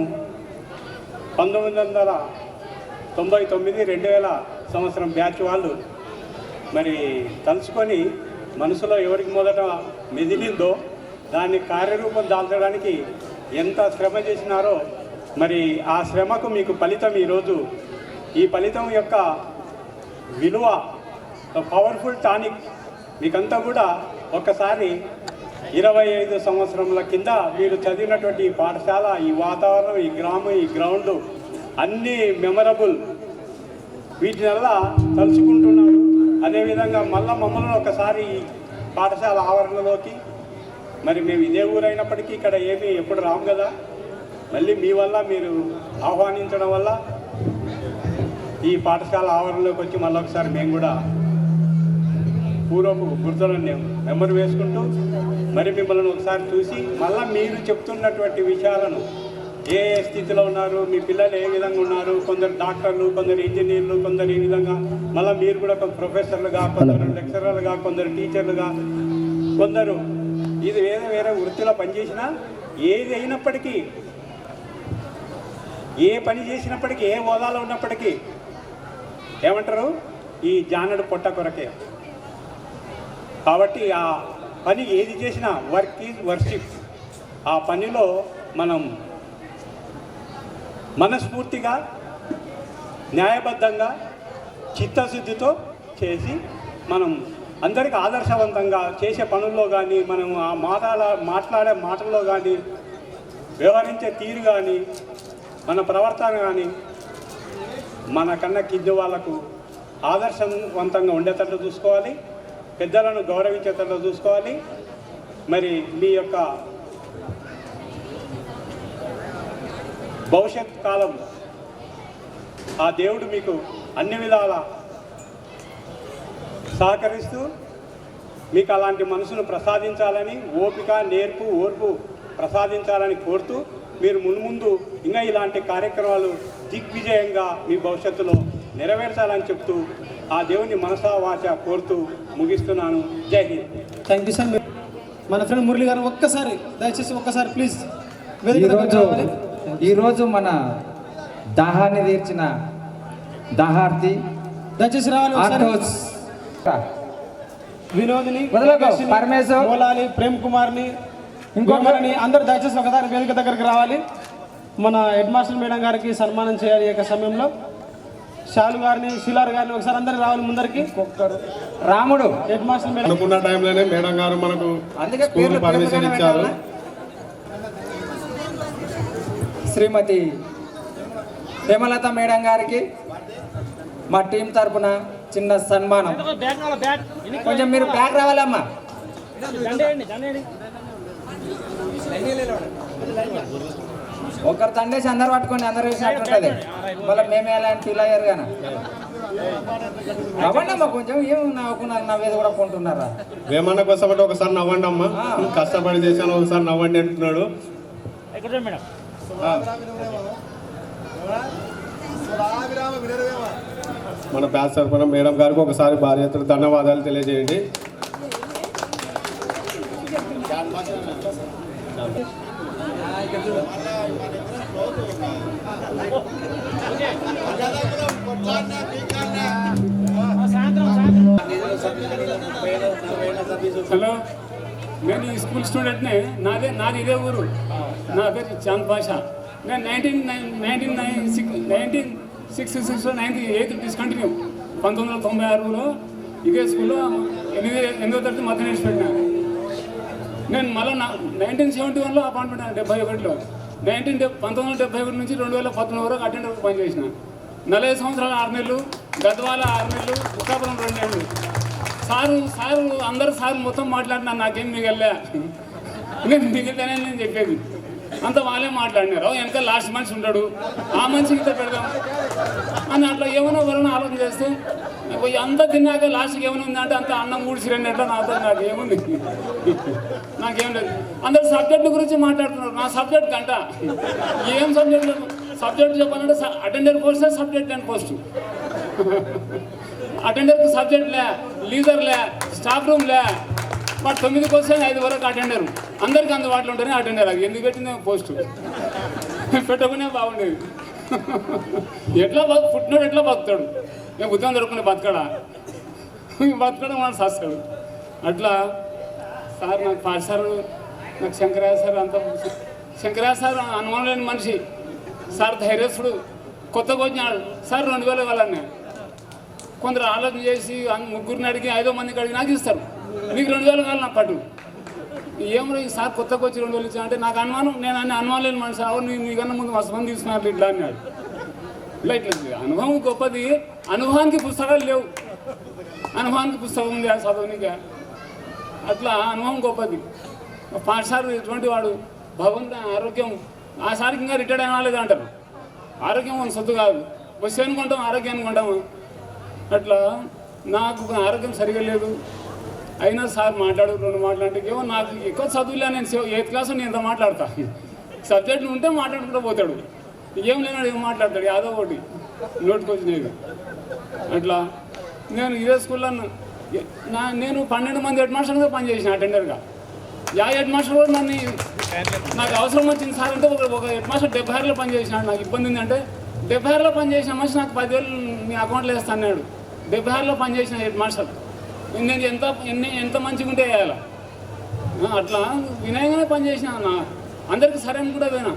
Speaker 18: 1999 2000 సంవత్సరం బ్యాచ్ వాళ్ళు మరి తలుచుకొని మనసులో ఎవరికి మొదట మెదిలిందో దాన్ని కార్యరూపం దాల్చడానికి ఎంత శ్రమ చేసినారో మరి ఆ శ్రమకు మీకు ఫలితం ఈరోజు. ఈ ఫలితం యొక్క విలువ పవర్ఫుల్ టానిక్ మీకంతా కూడా ఒక్కసారి 25 సంవత్సరముల కింద మీరు చదివినటువంటి ఈ పాఠశాల, ఈ వాతావరణం, ఈ గ్రామం, ఈ గ్రౌండ్ అన్నీ మెమరబుల్. వీటినల్లా తలుచుకుంటున్నారు. అదేవిధంగా మమ్మల్ని ఒకసారి పాఠశాల ఆవరణలోకి, మరి మేము ఇదే ఊరైనప్పటికీ ఇక్కడ ఎప్పుడు రాము కదా, మళ్ళీ మీ వల్ల మీరు ఆహ్వానించడం వల్ల ఈ పాఠశాల ఆవరణలోకి వచ్చి మళ్ళీ ఒకసారి మేము కూడా పూర్వపు గుర్తులను నెంబర్ వేసుకుంటూ మరి మిమ్మల్ని ఒకసారి చూసి మళ్ళీ మీరు చెప్తున్నటువంటి విషయాలను ఏ స్థితిలో ఉన్నారు, మీ పిల్లలు ఏ విధంగా ఉన్నారు, కొందరు డాక్టర్లు, కొందరు ఇంజనీర్లు, కొందరు ఈ విధంగా మళ్ళీ మీరు కూడా ప్రొఫెసర్లుగా, కొందరు లెక్చరర్లుగా, కొందరు టీచర్లుగా, కొందరు ఇది వేరే వృత్తిలో పనిచేసినా ఏది అయినప్పటికీ, ఏ పని చేసినప్పటికీ, ఏ హోదాలో ఉన్నప్పటికీ ఏమంటారు, ఈ జానడు పొట్ట కొరకే. కాబట్టి ఆ పని ఏది చేసినా వర్క్ ఈజ్ వర్షిప్. ఆ పనిలో మనం మనస్ఫూర్తిగా, న్యాయబద్ధంగా, చిత్తశుద్ధితో చేసి మనం అందరికీ ఆదర్శవంతంగా చేసే పనుల్లో కానీ, మనం ఆ మాట్లాడే మాటల్లో కానీ, వ్యవహరించే తీరు కానీ, మన ప్రవర్తన కానీ మనకన్నా కింది వాళ్ళకు ఆదర్శవంతంగా ఉండేటట్లు చూసుకోవాలి, పెద్దలను గౌరవించేటట్లు చూసుకోవాలి. మరి మీ యొక్క భవిష్యత్ కాలం ఆ దేవుడు మీకు అన్ని విధాల సహకరిస్తూ మీకు అలాంటి మనసును ప్రసాదించాలని, ఓపిక, నేర్పు, ఓర్పు ప్రసాదించాలని కోరుతూ మీరు మున్ముందు ఇంకా ఇలాంటి కార్యక్రమాలు దిగ్విజయంగా మీ భవిష్యత్తులో నెరవేర్చాలని చెప్తూ ఆ దేవుని మనసా వాచ కోరుతూ ముగిస్తున్నాను. జై హింద్.
Speaker 10: Thank you sir. మన ఫ్రెండ్ మురళి గారు దయచేసి ఒక్కసారి ప్లీజ్.
Speaker 3: ఈరోజు మన దాహాన్ని తీర్చిన దాహార్తి
Speaker 10: దయచేసి రావాలి. వినోదిని, పరమేశ్వర్, మోలాలి, ప్రేమ్ కుమార్ని, ఇంకొకరిని అందరూ దయచేసి ఒకసారి వేదిక దగ్గరికి రావాలి. మన హెడ్ మాస్టర్ మేడం గారికి సన్మానం చేయాలి. ఈ యొక్క సమయంలో శాలు గారిని, శిలార్ గారిని ఒకసారి అందరికి రావాలి ముందరికి. రాముడు హెడ్ మాస్టర్ మేడం
Speaker 2: అనుకున్న టైంలోనే మేడం గారు మనకు స్కూల్ పర్మిషన్ ఇచ్చారు.
Speaker 3: శ్రీమతి హేమలత మేడం గారికి మా టీం తరపున చిన్న సన్మానం. కొంచెం మీరు బ్యాక్ రావాలమ్మా. ఒకరు తండేసి అందరు పట్టుకోండి, అందరు వేసినట్టుంటుంది. మళ్ళీ మేమే అలాంటి ఫీల్ అయ్యారు కానీ అవ్వండి అమ్మా. కొంచెం ఏం నవ్వుకున్నారు, నవ్వేది కూడా కొంటున్నారా?
Speaker 2: వేమన్న కోసం ఒకసారి నవ్వండి అమ్మా, కష్టపడి చేశాను ఒకసారి నవ్వండి అంటున్నాడు. మన బ్యాచ్ తరఫున మేడం గారికి ఒకసారి భారీ ఎత్తున ధన్యవాదాలు తెలియజేయండి.
Speaker 19: హలో, నేను ఈ స్కూల్ స్టూడెంట్ని. నాది ఇదే ఊరు. నా పేరు చాంద్ పాషా. నేను 1966 డిస్కంటిన్యూ. 1996లో ఇదే స్కూల్లో 8వ తరగతి మధ్య నేర్చిపెట్టినా. నేను మళ్ళీ 1971లో అపాయింట్మెంట్ 71లో 1971 నుంచి 2019 వరకు అటెండర్ పనిచేసిన. 40 సంవత్సరాలు 6 నెలలు, గద్వాల 6 నెలలు, బుక్కాపురం 2 నెలలు. సారు అందరు సార్లు మొత్తం మాట్లాడినా నాకేం మిగలే. నేను మిగిలితేనే నేను చెప్పేది అంత వాళ్ళే మాట్లాడినారు. వెనక లాస్ట్ మనిషి ఉంటాడు, ఆ మనిషికి ఇంత పెడదాం అని అట్లా ఏమైనా ఎవరైనా ఆలోచన చేస్తే అంతా తిన్నాక లాస్ట్కి ఏమైనా ఉందంటే అంత అన్నం ఊడిసిరండి నాకేముంది, నాకేం లేదు. అందరు సబ్జెక్టు గురించి మాట్లాడుతున్నారు. నా సబ్జెక్ట్ గంట ఏం సబ్జెక్ట్ చెప్పాలంటే అటెండర్ పోస్టే సబ్జెక్ట్ అండ్ పోస్ట్. అటెండర్కి సబ్జెక్ట్ లే, లీడర్ లే, స్టాఫ్ రూమ్ లే. బట్ 9కి వస్తే 5 వరకు అటెండర్. అందరికీ అందుబాటులో ఉంటేనే అటెండర్. అది ఎందుకు పెట్టిందే పోస్టు పెట్టకునే బాగుండేది. ఎట్లా పుట్టినాడు ఎట్లా బతుకుతాడు? నేను ఉద్యోగం దొరుకునే బతకడా? బతకడం వాడు చేస్తాడు. అట్లా సార్ నాకు సార్ నాకు శంకరయ్య సార్ అంత శంకరయ్య సార్ అనుమానం లేని మనిషి. సార్ ధైర్యస్తుడు. కొత్తగా వచ్చినాడు సార్ 2000 ఇవ్వాలన్నా. కొందరు ఆలోచన చేసి 3 అడిగి 5వ మందికి అడిగి నాకు ఇస్తారు. నీకు 2000 కావాలి నాకు పట్టు. ఏమో ఈ సార్ కొత్తగా వచ్చి 2000 ఇచ్చా అంటే నాకు అనుమానం. నేను అన్ని అనుమానం లేని మనిషి. అవును నీకన్నా ముందు మస్తు మంది తీసుకున్నారు ఇట్లా అన్నాడు. ఇట్లా అనుభవం గొప్పది. అనుభవానికి పుస్తకాలు లేవు. అనుభవానికి పుస్తకం ఉంది చదవనిక. అట్లా అనుభవం గొప్పది. పాఠశాల ఎటువంటి వాడు భగవంతు ఆరోగ్యం. ఆ సారికి ఇంకా రిటైర్డ్ అయినా లేదు అంటారు. ఆరోగ్యం సొత్తు కాదు. బస్సు అనుకుంటాం, ఆరోగ్యాన్ని కొంటాము. అట్లా నాకు ఆరోగ్యం సరిగా లేదు. అయినా సార్ మాట్లాడు 2 మాట్లాడితే ఏమో నాకు ఎక్కువ చదువులే. నేను 8th క్లాస్ నేను ఎంత మాట్లాడతా. సబ్జెక్టులు ఉంటే మాట్లాడుకుంటూ పోతాడు. ఏం లేనాడు ఏం మాట్లాడతాడు. యాదో ఒకటి నోటికి వచ్చినది. అట్లా నేను ఇదే స్కూల్లో నేను 12 మంది హెడ్ మాస్టర్గా పనిచేసిన అటెండర్గా. హెడ్ మాస్టర్ కూడా నాకు అవసరం వచ్చింది సార్ అంటే ఒక హెడ్ మాస్టర్ 76లో పనిచేసినాడు. నాకు ఇబ్బంది ఉందంటే 76లో పనిచేసిన మనిషి నాకు 10,000 మీ అకౌంట్లో వేస్తాడు. 76లో పనిచేసిన హెడ్ మాస్టర్. నేను ఎంత మంచిగా ఉంటే వేయాలి. అట్లా వినయంగానే పనిచేసిన. అందరికీ సరైన కూడా పోయినా.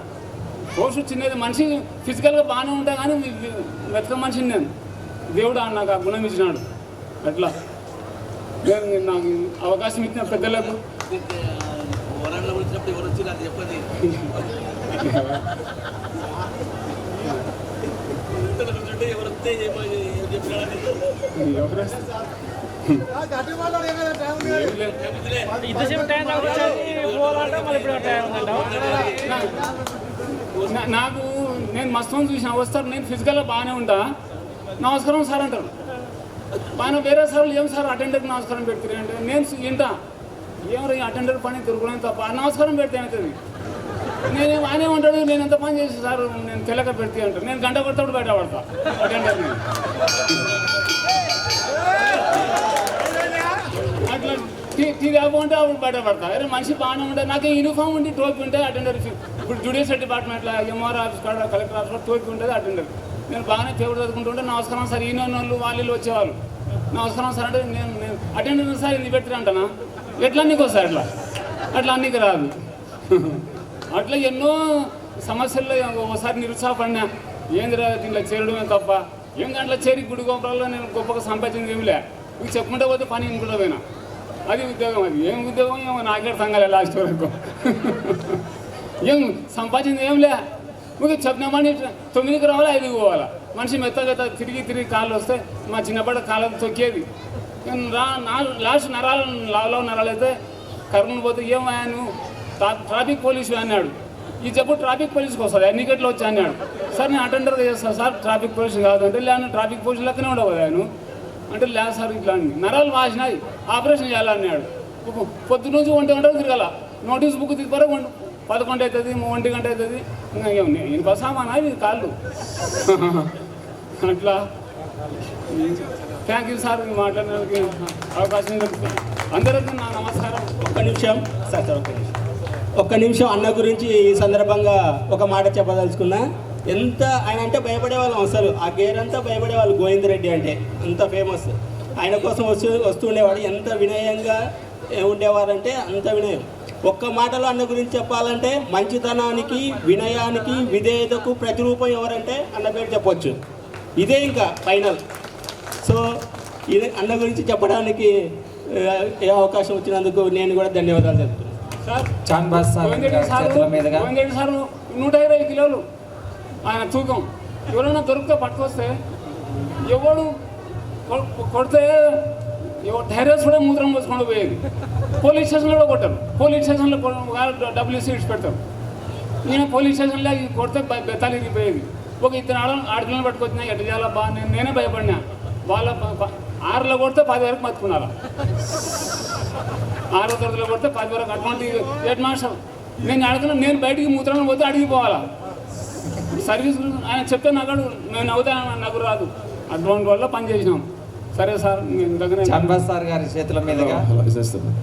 Speaker 19: పోస్ట్ చిన్నది మనిషి ఫిజికల్గా బాగానే ఉంటా కానీ వెతక మనిషిని నేను. దేవుడు నాకు ఆ గుణం ఇచ్చినాడు. అట్లా నేను నాకు అవకాశం ఇచ్చిన పెద్దలకు నాకు నేను మస్తు చూసిన వస్తారు. నేను ఫిజికల్గా బాగానే ఉంటా. నమస్కారం సార్ అంటారు. బాగా వేరే సార్లు ఏం సార్ అటెండర్కి నమస్కారం పెడతారు అంటే నేను ఇంటా ఏమో ఈ అటెండర్ పని తిరుగుతున్నాను తప్ప నమస్కారం పెడితే ఏమవుతుంది. నేను ఆయనే ఉంటాడు. నేను ఎంత పని చేసి సార్ నేను తెలక పెడితే అంటారు. నేను గంట కొడతాడు బయట పడతా అటెండర్ని. అట్లా టీ కాకుంటే అప్పుడు బయట పడతా. అరే మనిషి బాగానే ఉంటుంది. నాకు యూనిఫామ్ ఉండి టోపీ ఉంటే అటెండర్. ఇప్పుడు జ్యుడిషియల్ డిపార్ట్మెంట్లో ఎంఆర్ ఆఫీస్ కాడ కలెక్టర్ ఆఫీస్లో టోపీ ఉంటుంది అటెండర్. నేను బాగానే ఫేవర్ చదువుకుంటుంటే నమస్కారం సార్ ఈయన వాళ్ళు వాళ్ళు వచ్చేవాళ్ళు. నమస్కారం సార్ అంటే నేను అటెండర్ సార్ ఇది పెట్టి అంటానా ఎట్లా అన్నికి వస్తాయి. అట్లా అన్నికి రాదు. అట్లా ఎన్నో సమస్యల్లో ఒకసారి నిరుత్సాహపడినా. ఏందిరా దీంట్లో చేరడమే తప్ప ఏం దాంట్లో చేరి గుడి గోపురాల్లో నేను గొప్పగా సంపాదించింది ఏమిలే. ఇవి చెప్పుకుంటే పోతే పని ఇంకుంటా పోయినా. అది ఉద్యోగం. అది ఏం ఉద్యోగం ఏమో నాకే సంఘాలే లాస్ట్ వరకు. ఏం సంపాదించింది ఏంలే. ఊరికి చెప్పినామని 9కి రావాలి 5కి పోవాలా. మనిషి మెత్తగా తిరిగి కాళ్ళు వస్తే మా చిన్నప్పటి కాళ్ళతో తొక్కేది. లాస్ట్ నరాలు అయితే కర్మను పోతే ఏమయ్యా నువ్వు ట్రాఫిక్ పోలీసు అన్నాడు. ఈ చెప్పు ట్రాఫిక్ పోలీసుకి వస్తుంది ఎన్నికట్లో వచ్చి అన్నాడు. సార్ నేను అటెండర్గా చేస్తాను సార్ ట్రాఫిక్ పోలీసు కాదంటే లేను ట్రాఫిక్ పోలీసు లెక్కనే ఉండవు నేను అంటే లేదు సార్ ఇట్లా నరాలు వాసినాయి ఆపరేషన్ చేయాలన్నాడు. పొద్దు నుంచి 1 గంటలు తిరగాల. నోటీస్ బుక్ తీసుకురా 11 అవుతుంది 1 గంట అవుతుంది. ఇంకా సామానా ఇది కాళ్ళు అట్లా. థ్యాంక్ యూ సార్, మాట్లాడడానికి అవకాశం దొరుకుతుంది. అందరికీ నా నమస్కారం.
Speaker 7: ఒక్క నిమిషం అన్న గురించి ఈ సందర్భంగా ఒక మాట చెప్పదలుచుకున్నా. ఎంత ఆయన అంటే భయపడేవాళ్ళం, అసలు ఆ గేర్ అంతా భయపడేవాళ్ళు. గోవిందరెడ్డి అంటే అంత ఫేమస్. ఆయన కోసం వస్తుండేవాడు. ఎంత వినయంగా ఉండేవారంటే అంత వినయం. ఒక్క మాటలో అన్న గురించి చెప్పాలంటే మంచితనానికి, వినయానికి, విధేయతకు ప్రతిరూపం ఎవరంటే అన్న పేరు చెప్పవచ్చు. ఇదే ఇంకా ఫైనల్. సో ఇది అన్న గురించి చెప్పడానికి ఏ అవకాశం వచ్చినందుకు నేను కూడా ధన్యవాదాలు చెప్తున్నాను.
Speaker 3: గోవిందరెడ్డి
Speaker 19: సార్ 120 కిలోలు ఆయన తూకం. ఎవరైనా దొరికితే పట్టుకొస్తే ఎవడు కొడితే ధైర్యం కూడా మూత్రం పోసుకొని పోయేది. పోలీస్ స్టేషన్లో కూడా కొట్టారు. పోలీస్ స్టేషన్లో డబ్బులు ఇచ్చి పెడతారు. నేను పోలీస్ స్టేషన్లో కొడితే బెత్తాలు ఇరిగిపోయేది. ఒక ఇద్దరు ఆడపిల్లలు పట్టుకొచ్చినా ఎట్లా చేయాలా బా నేనే భయపడినా. వాళ్ళ 6లో కొడితే 10 వరకు బతుకున్నారు. 6వ తరగతిలో కొడితే 10 వరకు. అటువంటి హెడ్ మాస్టర్ నేను అడుగుతున్నా. నేను బయటికి మూత్రం పోతే అడిగిపోవాలా సర్వీస్. ఆయన చెప్తే నాకు నేను అవుతా నాకు రాదు. అటువంటి వల్ల పని చేసినాం. సరే సార్, దగ్గర
Speaker 3: చాన్బాజ్ సార్ గారి చేతుల మీదుగా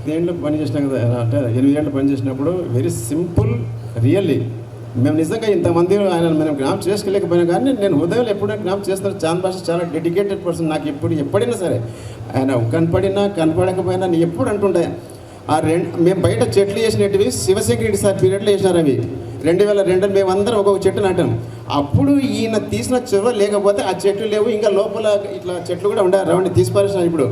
Speaker 16: దేంట్లో పని చేసినాం కదా, అంటే 8 ఏళ్ళు పని చేసినప్పుడు వెరీ సింపుల్. రియల్లీ మేము నిజంగా ఇంతమంది ఆయన మనం జ్ఞాపం చేసుకోలేకపోయినా కానీ నేను హృదయంలో ఎప్పుడైనా జ్ఞాపం చేస్తాను. చాన్బాజ్ చాలా డెడికేటెడ్ పర్సన్. నాకు ఎప్పుడైనా సరే ఆయన కనపడినా కనపడకపోయినా నేను ఎప్పుడు అంటుండే. మేము బయట చెట్లు వేసినవి శివశంకర్ రెడ్డి సార్ పీరియడ్లో వేసినారు. అవి 2002 మేమందరం ఒక్కొక్క చెట్టు నాటాం. అప్పుడు ఈయన తీసిన చెరువు లేకపోతే ఆ చెట్లు లేవు. ఇంకా లోపల ఇట్లా చెట్లు కూడా ఉండే రౌండ్ తీసి పారేసినారు. ఇప్పుడు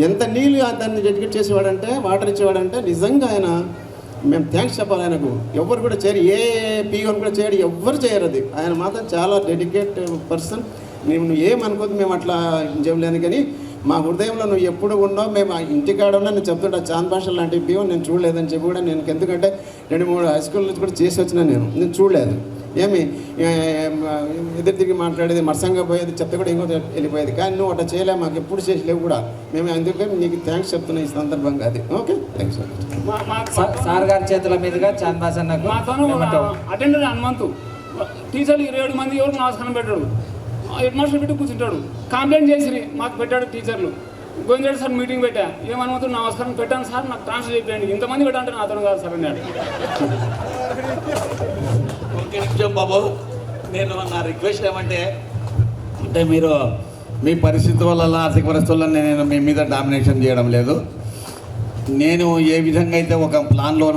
Speaker 16: ఎంత నీళ్ళు దాన్ని డెడికేట్ చేసేవాడంటే, వాటర్ ఇచ్చేవాడంటే నిజంగా ఆయన మేము థ్యాంక్స్ చెప్పాలి ఆయనకు. ఎవరు కూడా చేయరు, ఏ పీఓని కూడా చేయడు, ఎవ్వరు చేయరు. అది ఆయన మాత్రం చాలా డెడికేట్ పర్సన్. నువ్వు ఏమనుకోదు, మేము అట్లా చేయలేను. కానీ మా హృదయంలో నువ్వు ఎప్పుడు ఉన్నావు. మేము ఇంటికాడ ఉన్నా నేను చెప్తుంటా. చాన్బాజ్ లాంటి పీఓ నేను చూడలేదని చెప్పి కూడా నేను, ఎందుకంటే 2-3 హై స్కూల్ నుంచి కూడా చేసి వచ్చినా నేను చూడలేదు. ఏమి ఎదురు తిరిగి మాట్లాడేది, మరసంగా పోయేది, చెత్త కూడా ఇంకో వెళ్ళిపోయేది. కానీ నువ్వు అట్లా చేయలేము, మాకు ఎప్పుడు చేసలేవు కూడా. మేము అందుకని నీకు థ్యాంక్స్ చెప్తున్నాం ఈ సందర్భంగా. అది ఓకే, థ్యాంక్స్.
Speaker 3: సార్ గారి చేతుల మీదుగా చాన్బాజ్ అన్నకు
Speaker 19: అటెండర్ హనుమంతు టీచర్లు 27 మంది ఎవరికి నమస్కారం పెట్టాడు. హెడ్ మాస్టర్ పెట్టి కూర్చుంటాడు. కంప్లైంట్ చేసి మాకు పెట్టాడు టీచర్లు. గోవిందరెడ్డి సార్ మీటింగ్ పెట్టా. ఏమనుమతులు నమస్కారం పెట్టాను సార్, నాకు ట్రాన్స్ఫర్ చెప్పండి. ఇంతమంది పెట్టాలంటే నా అతను కాదు సార్ అన్నాడు.
Speaker 17: ఒకే నిమిషం బాబు, నేను నా రిక్వెస్ట్ ఏమంటే, అంటే మీరు మీ పరిస్థితి వల్ల, ఆర్థిక పరిస్థితుల వల్ల నేను మీ మీద డామినేషన్ చేయడం లేదు. నేను ఏ విధంగా అయితే ఒక ప్లాన్లో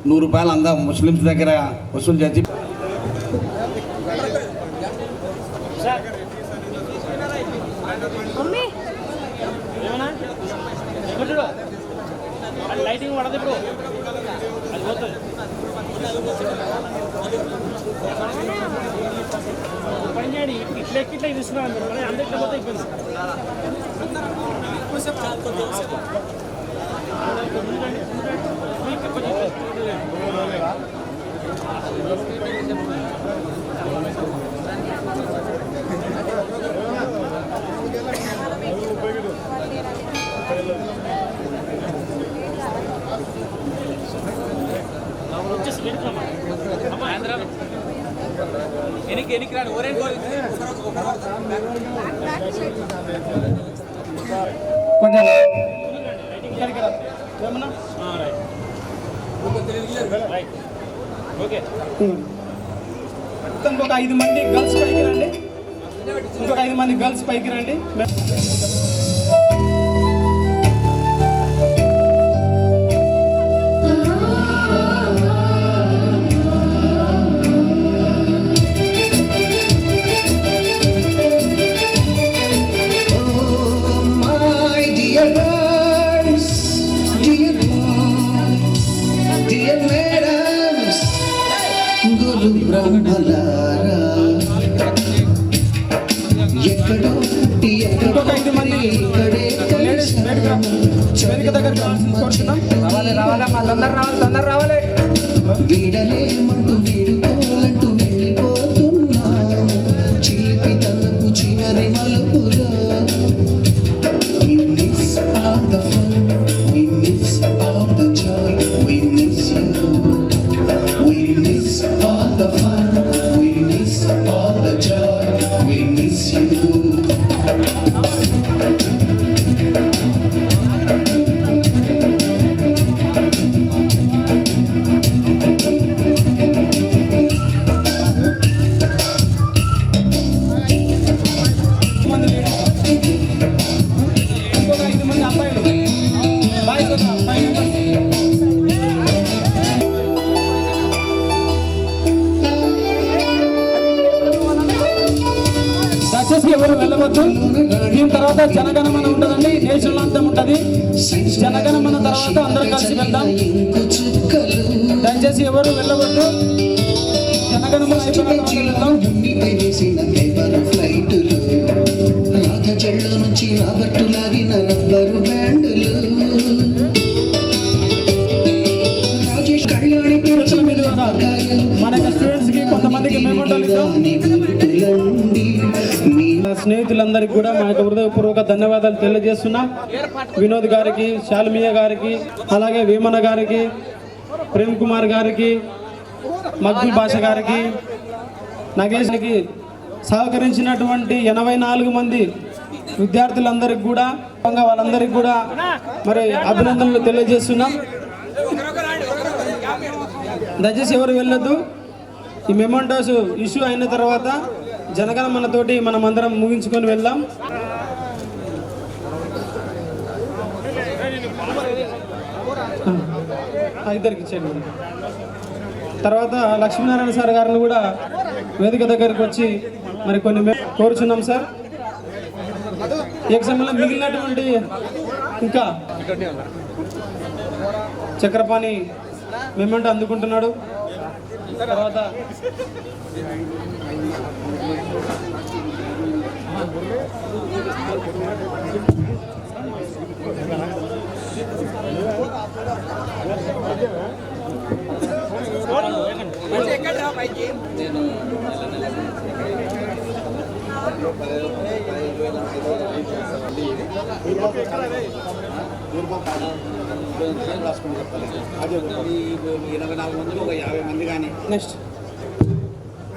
Speaker 17: 100 రూపాయలు అందా ముస్లిమ్స్ దగ్గర వసూలు చేసి
Speaker 20: లైటింగ్ పడదు. ఇప్పుడు అది పోతుంది. పని చేయండి. ఇట్లా తీసుకున్నాను మీరు అందరికీ పోతే ఇబ్బంది. ఎనికి రాడు ఒరే
Speaker 3: కొంచెం
Speaker 10: ఇంకొక 5 మంది గర్ల్స్ పైకి రండి. ఇంకొక 5 మంది గర్ల్స్ పైకి రండి. ఇంకొక 5 మంది మర్చిపోవద్దు. దీని తర్వాత జనగణమన ఉంటుందండి, నేషనల్ అంతం ఉంటుంది. జనగణమన తర్వాత అందరం కలిసి వెళ్దాం. దయచేసి ఎవరు వెళ్ళవద్దు. జనగణమన అయిపోయిన
Speaker 21: నుంచి రాబట్టు లాగిన రబ్బరు బ్యాండులు రాజేష్ కళ్యాణి
Speaker 10: మన స్టూడెంట్స్ కి కొంతమందికి స్నేహితులందరికీ కూడా మా యొక్క హృదయపూర్వక ధన్యవాదాలు తెలియజేస్తున్నాం. వినోద్ గారికి, శాల్మియ గారికి, అలాగే వేమన గారికి, ప్రేమ్ కుమార్ గారికి, మక్బుల్ భాష గారికి, నగేష్కి సహకరించినటువంటి 84 మంది విద్యార్థులందరికీ కూడా వాళ్ళందరికీ కూడా మరి అభినందనలు తెలియజేస్తున్నాం. దయచేసి ఎవరు వెళ్ళొద్దు. ఈ మెమంటోస్ ఇష్యూ అయిన తర్వాత జనగణమనతోటి మనం అందరం ముగించుకొని వెళ్దాం. ఇద్దరికి ఇచ్చేయండి. తర్వాత లక్ష్మీనారాయణ సార్ గారిని కూడా వేదిక దగ్గరికి వచ్చి మరి కొన్ని కోరుచున్నాం సార్. ఈ సమయంలో మిగిలినటువంటి ఇంకా చక్రపాణి మెమెంటో అందుకుంటున్నాడు. తర్వాత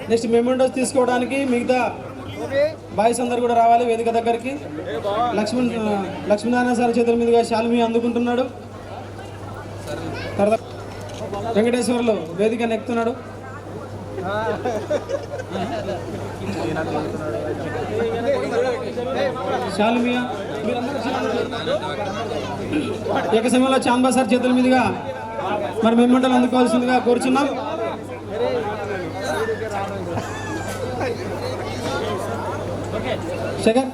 Speaker 10: నెక్స్ట్ మెమెంటోస్ తీసుకోవడానికి మిగతా బాయ్స్ అందరు కూడా రావాలి వేదిక దగ్గరికి. లక్ష్మీనారాయణ సార్ చేతుల మీదుగా శాల్మి అందుకుంటున్నాడు. తర్వాత వెంకటేశ్వర్లు వేదికను ఎక్కుతున్నాడు. శాల్మియా ఏక సమయంలో చాంబా సార్ చేతుల మీదుగా మరి మెమెంటోలు అందుకోవాల్సిందిగా కోరుచున్నాం. శేఖర్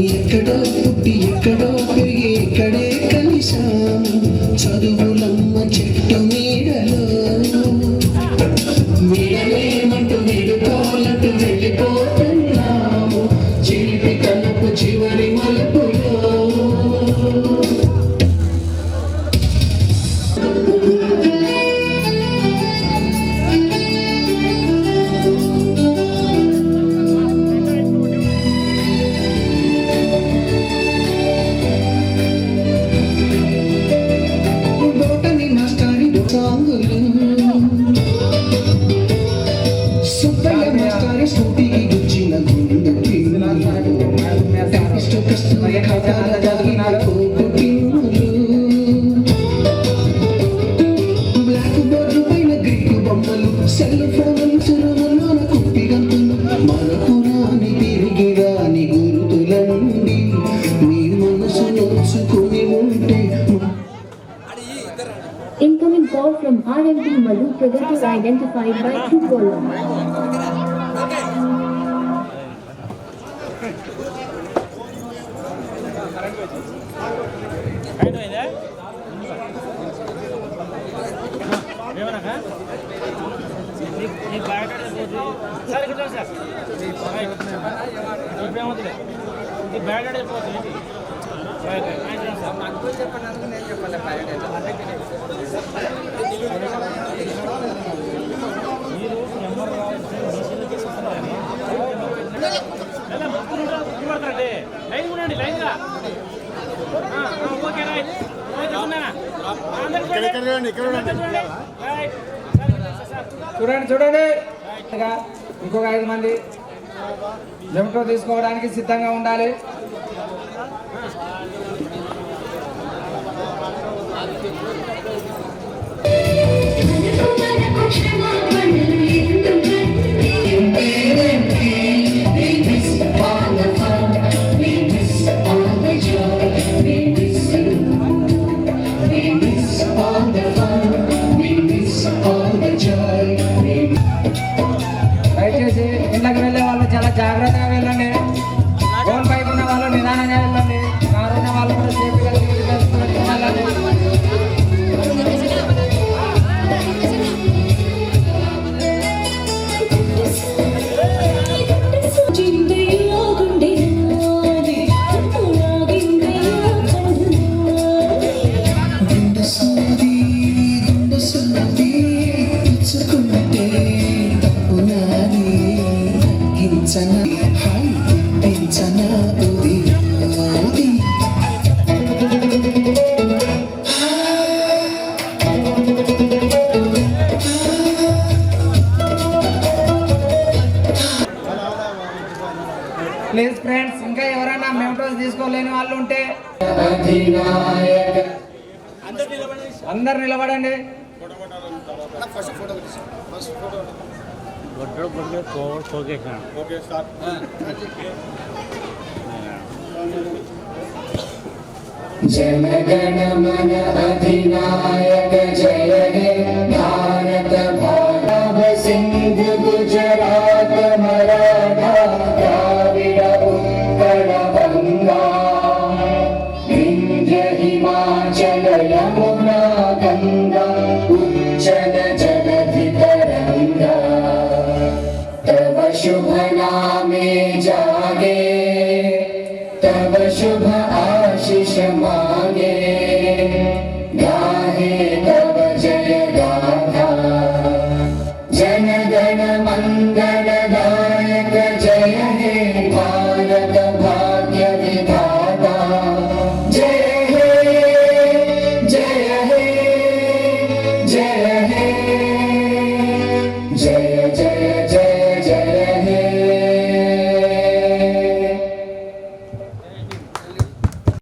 Speaker 21: ఎక్కడో పుట్టి ఎక్కడో పెరిగి ఇక్కడే కలిసాము చదువులమ్మ చెట్టు నీడలో వీడలేమంటూ వీడుకోవాలంటూ వెళ్ళిపోతున్నాము చిలిపి కలుపు చివరి మలుపులో సుబ్బయ్య మాస్టారి స్కూటీకి గుచ్చిన గుండెకి కస్తూరి ఖాతాల తగిన కోకుటిన్నులు బ్లాక్ బోర్డు పైన గ్రీకు బొమ్మలు సెల్ ఫోన్లు చెరువుల్లోన కుప్పి గంతులు మనకు రాని తిరిగి రాని గురుతుల నుండి మీ మనసు నోచుకుని ఉంటే
Speaker 22: Incoming call from RMT Madhu Pragati identified by Truecaller.
Speaker 20: Line ఉండండి లైన్గా ఓకే రైట్
Speaker 3: చూడండి చూడండి ఇంకొక 5 మంది జంటో తీసుకోవడానికి సిద్ధంగా ఉండాలి. దయచేసి ఇళ్ళకి వెళ్ళే వాళ్ళు చాలా జాగ్రత్తగా వెళ్ళండి. ఫోన్ పైపు ఉన్న వాళ్ళు నిదానంగా వెళ్ళండి. కారు ఉన్న వాళ్ళు కూడా సేఫ్గా వెళ్ళాలి. ప్లీజ్ ఫ్రెండ్స్, ఇంకా ఎవరైనా మెమోటోస్ తీసుకోలేని వాళ్ళు ఉంటే అందరు నిలబడండి.
Speaker 21: जनगण मन अधिनायक जय हे भारत भाव सिंधु गुजरात मराठा द्राविड उत्कल गंगा विंध्य हिमाचल यमुना गंगा उच्चल जलधि तरंगा तव शुभ नामे जागे तव शुभ आशीष मांगे गाहे तव जय गाथा जन गण मंगल दायक जय हे भारत भाग्य विधाता जय हे जय हे जय हे जय जय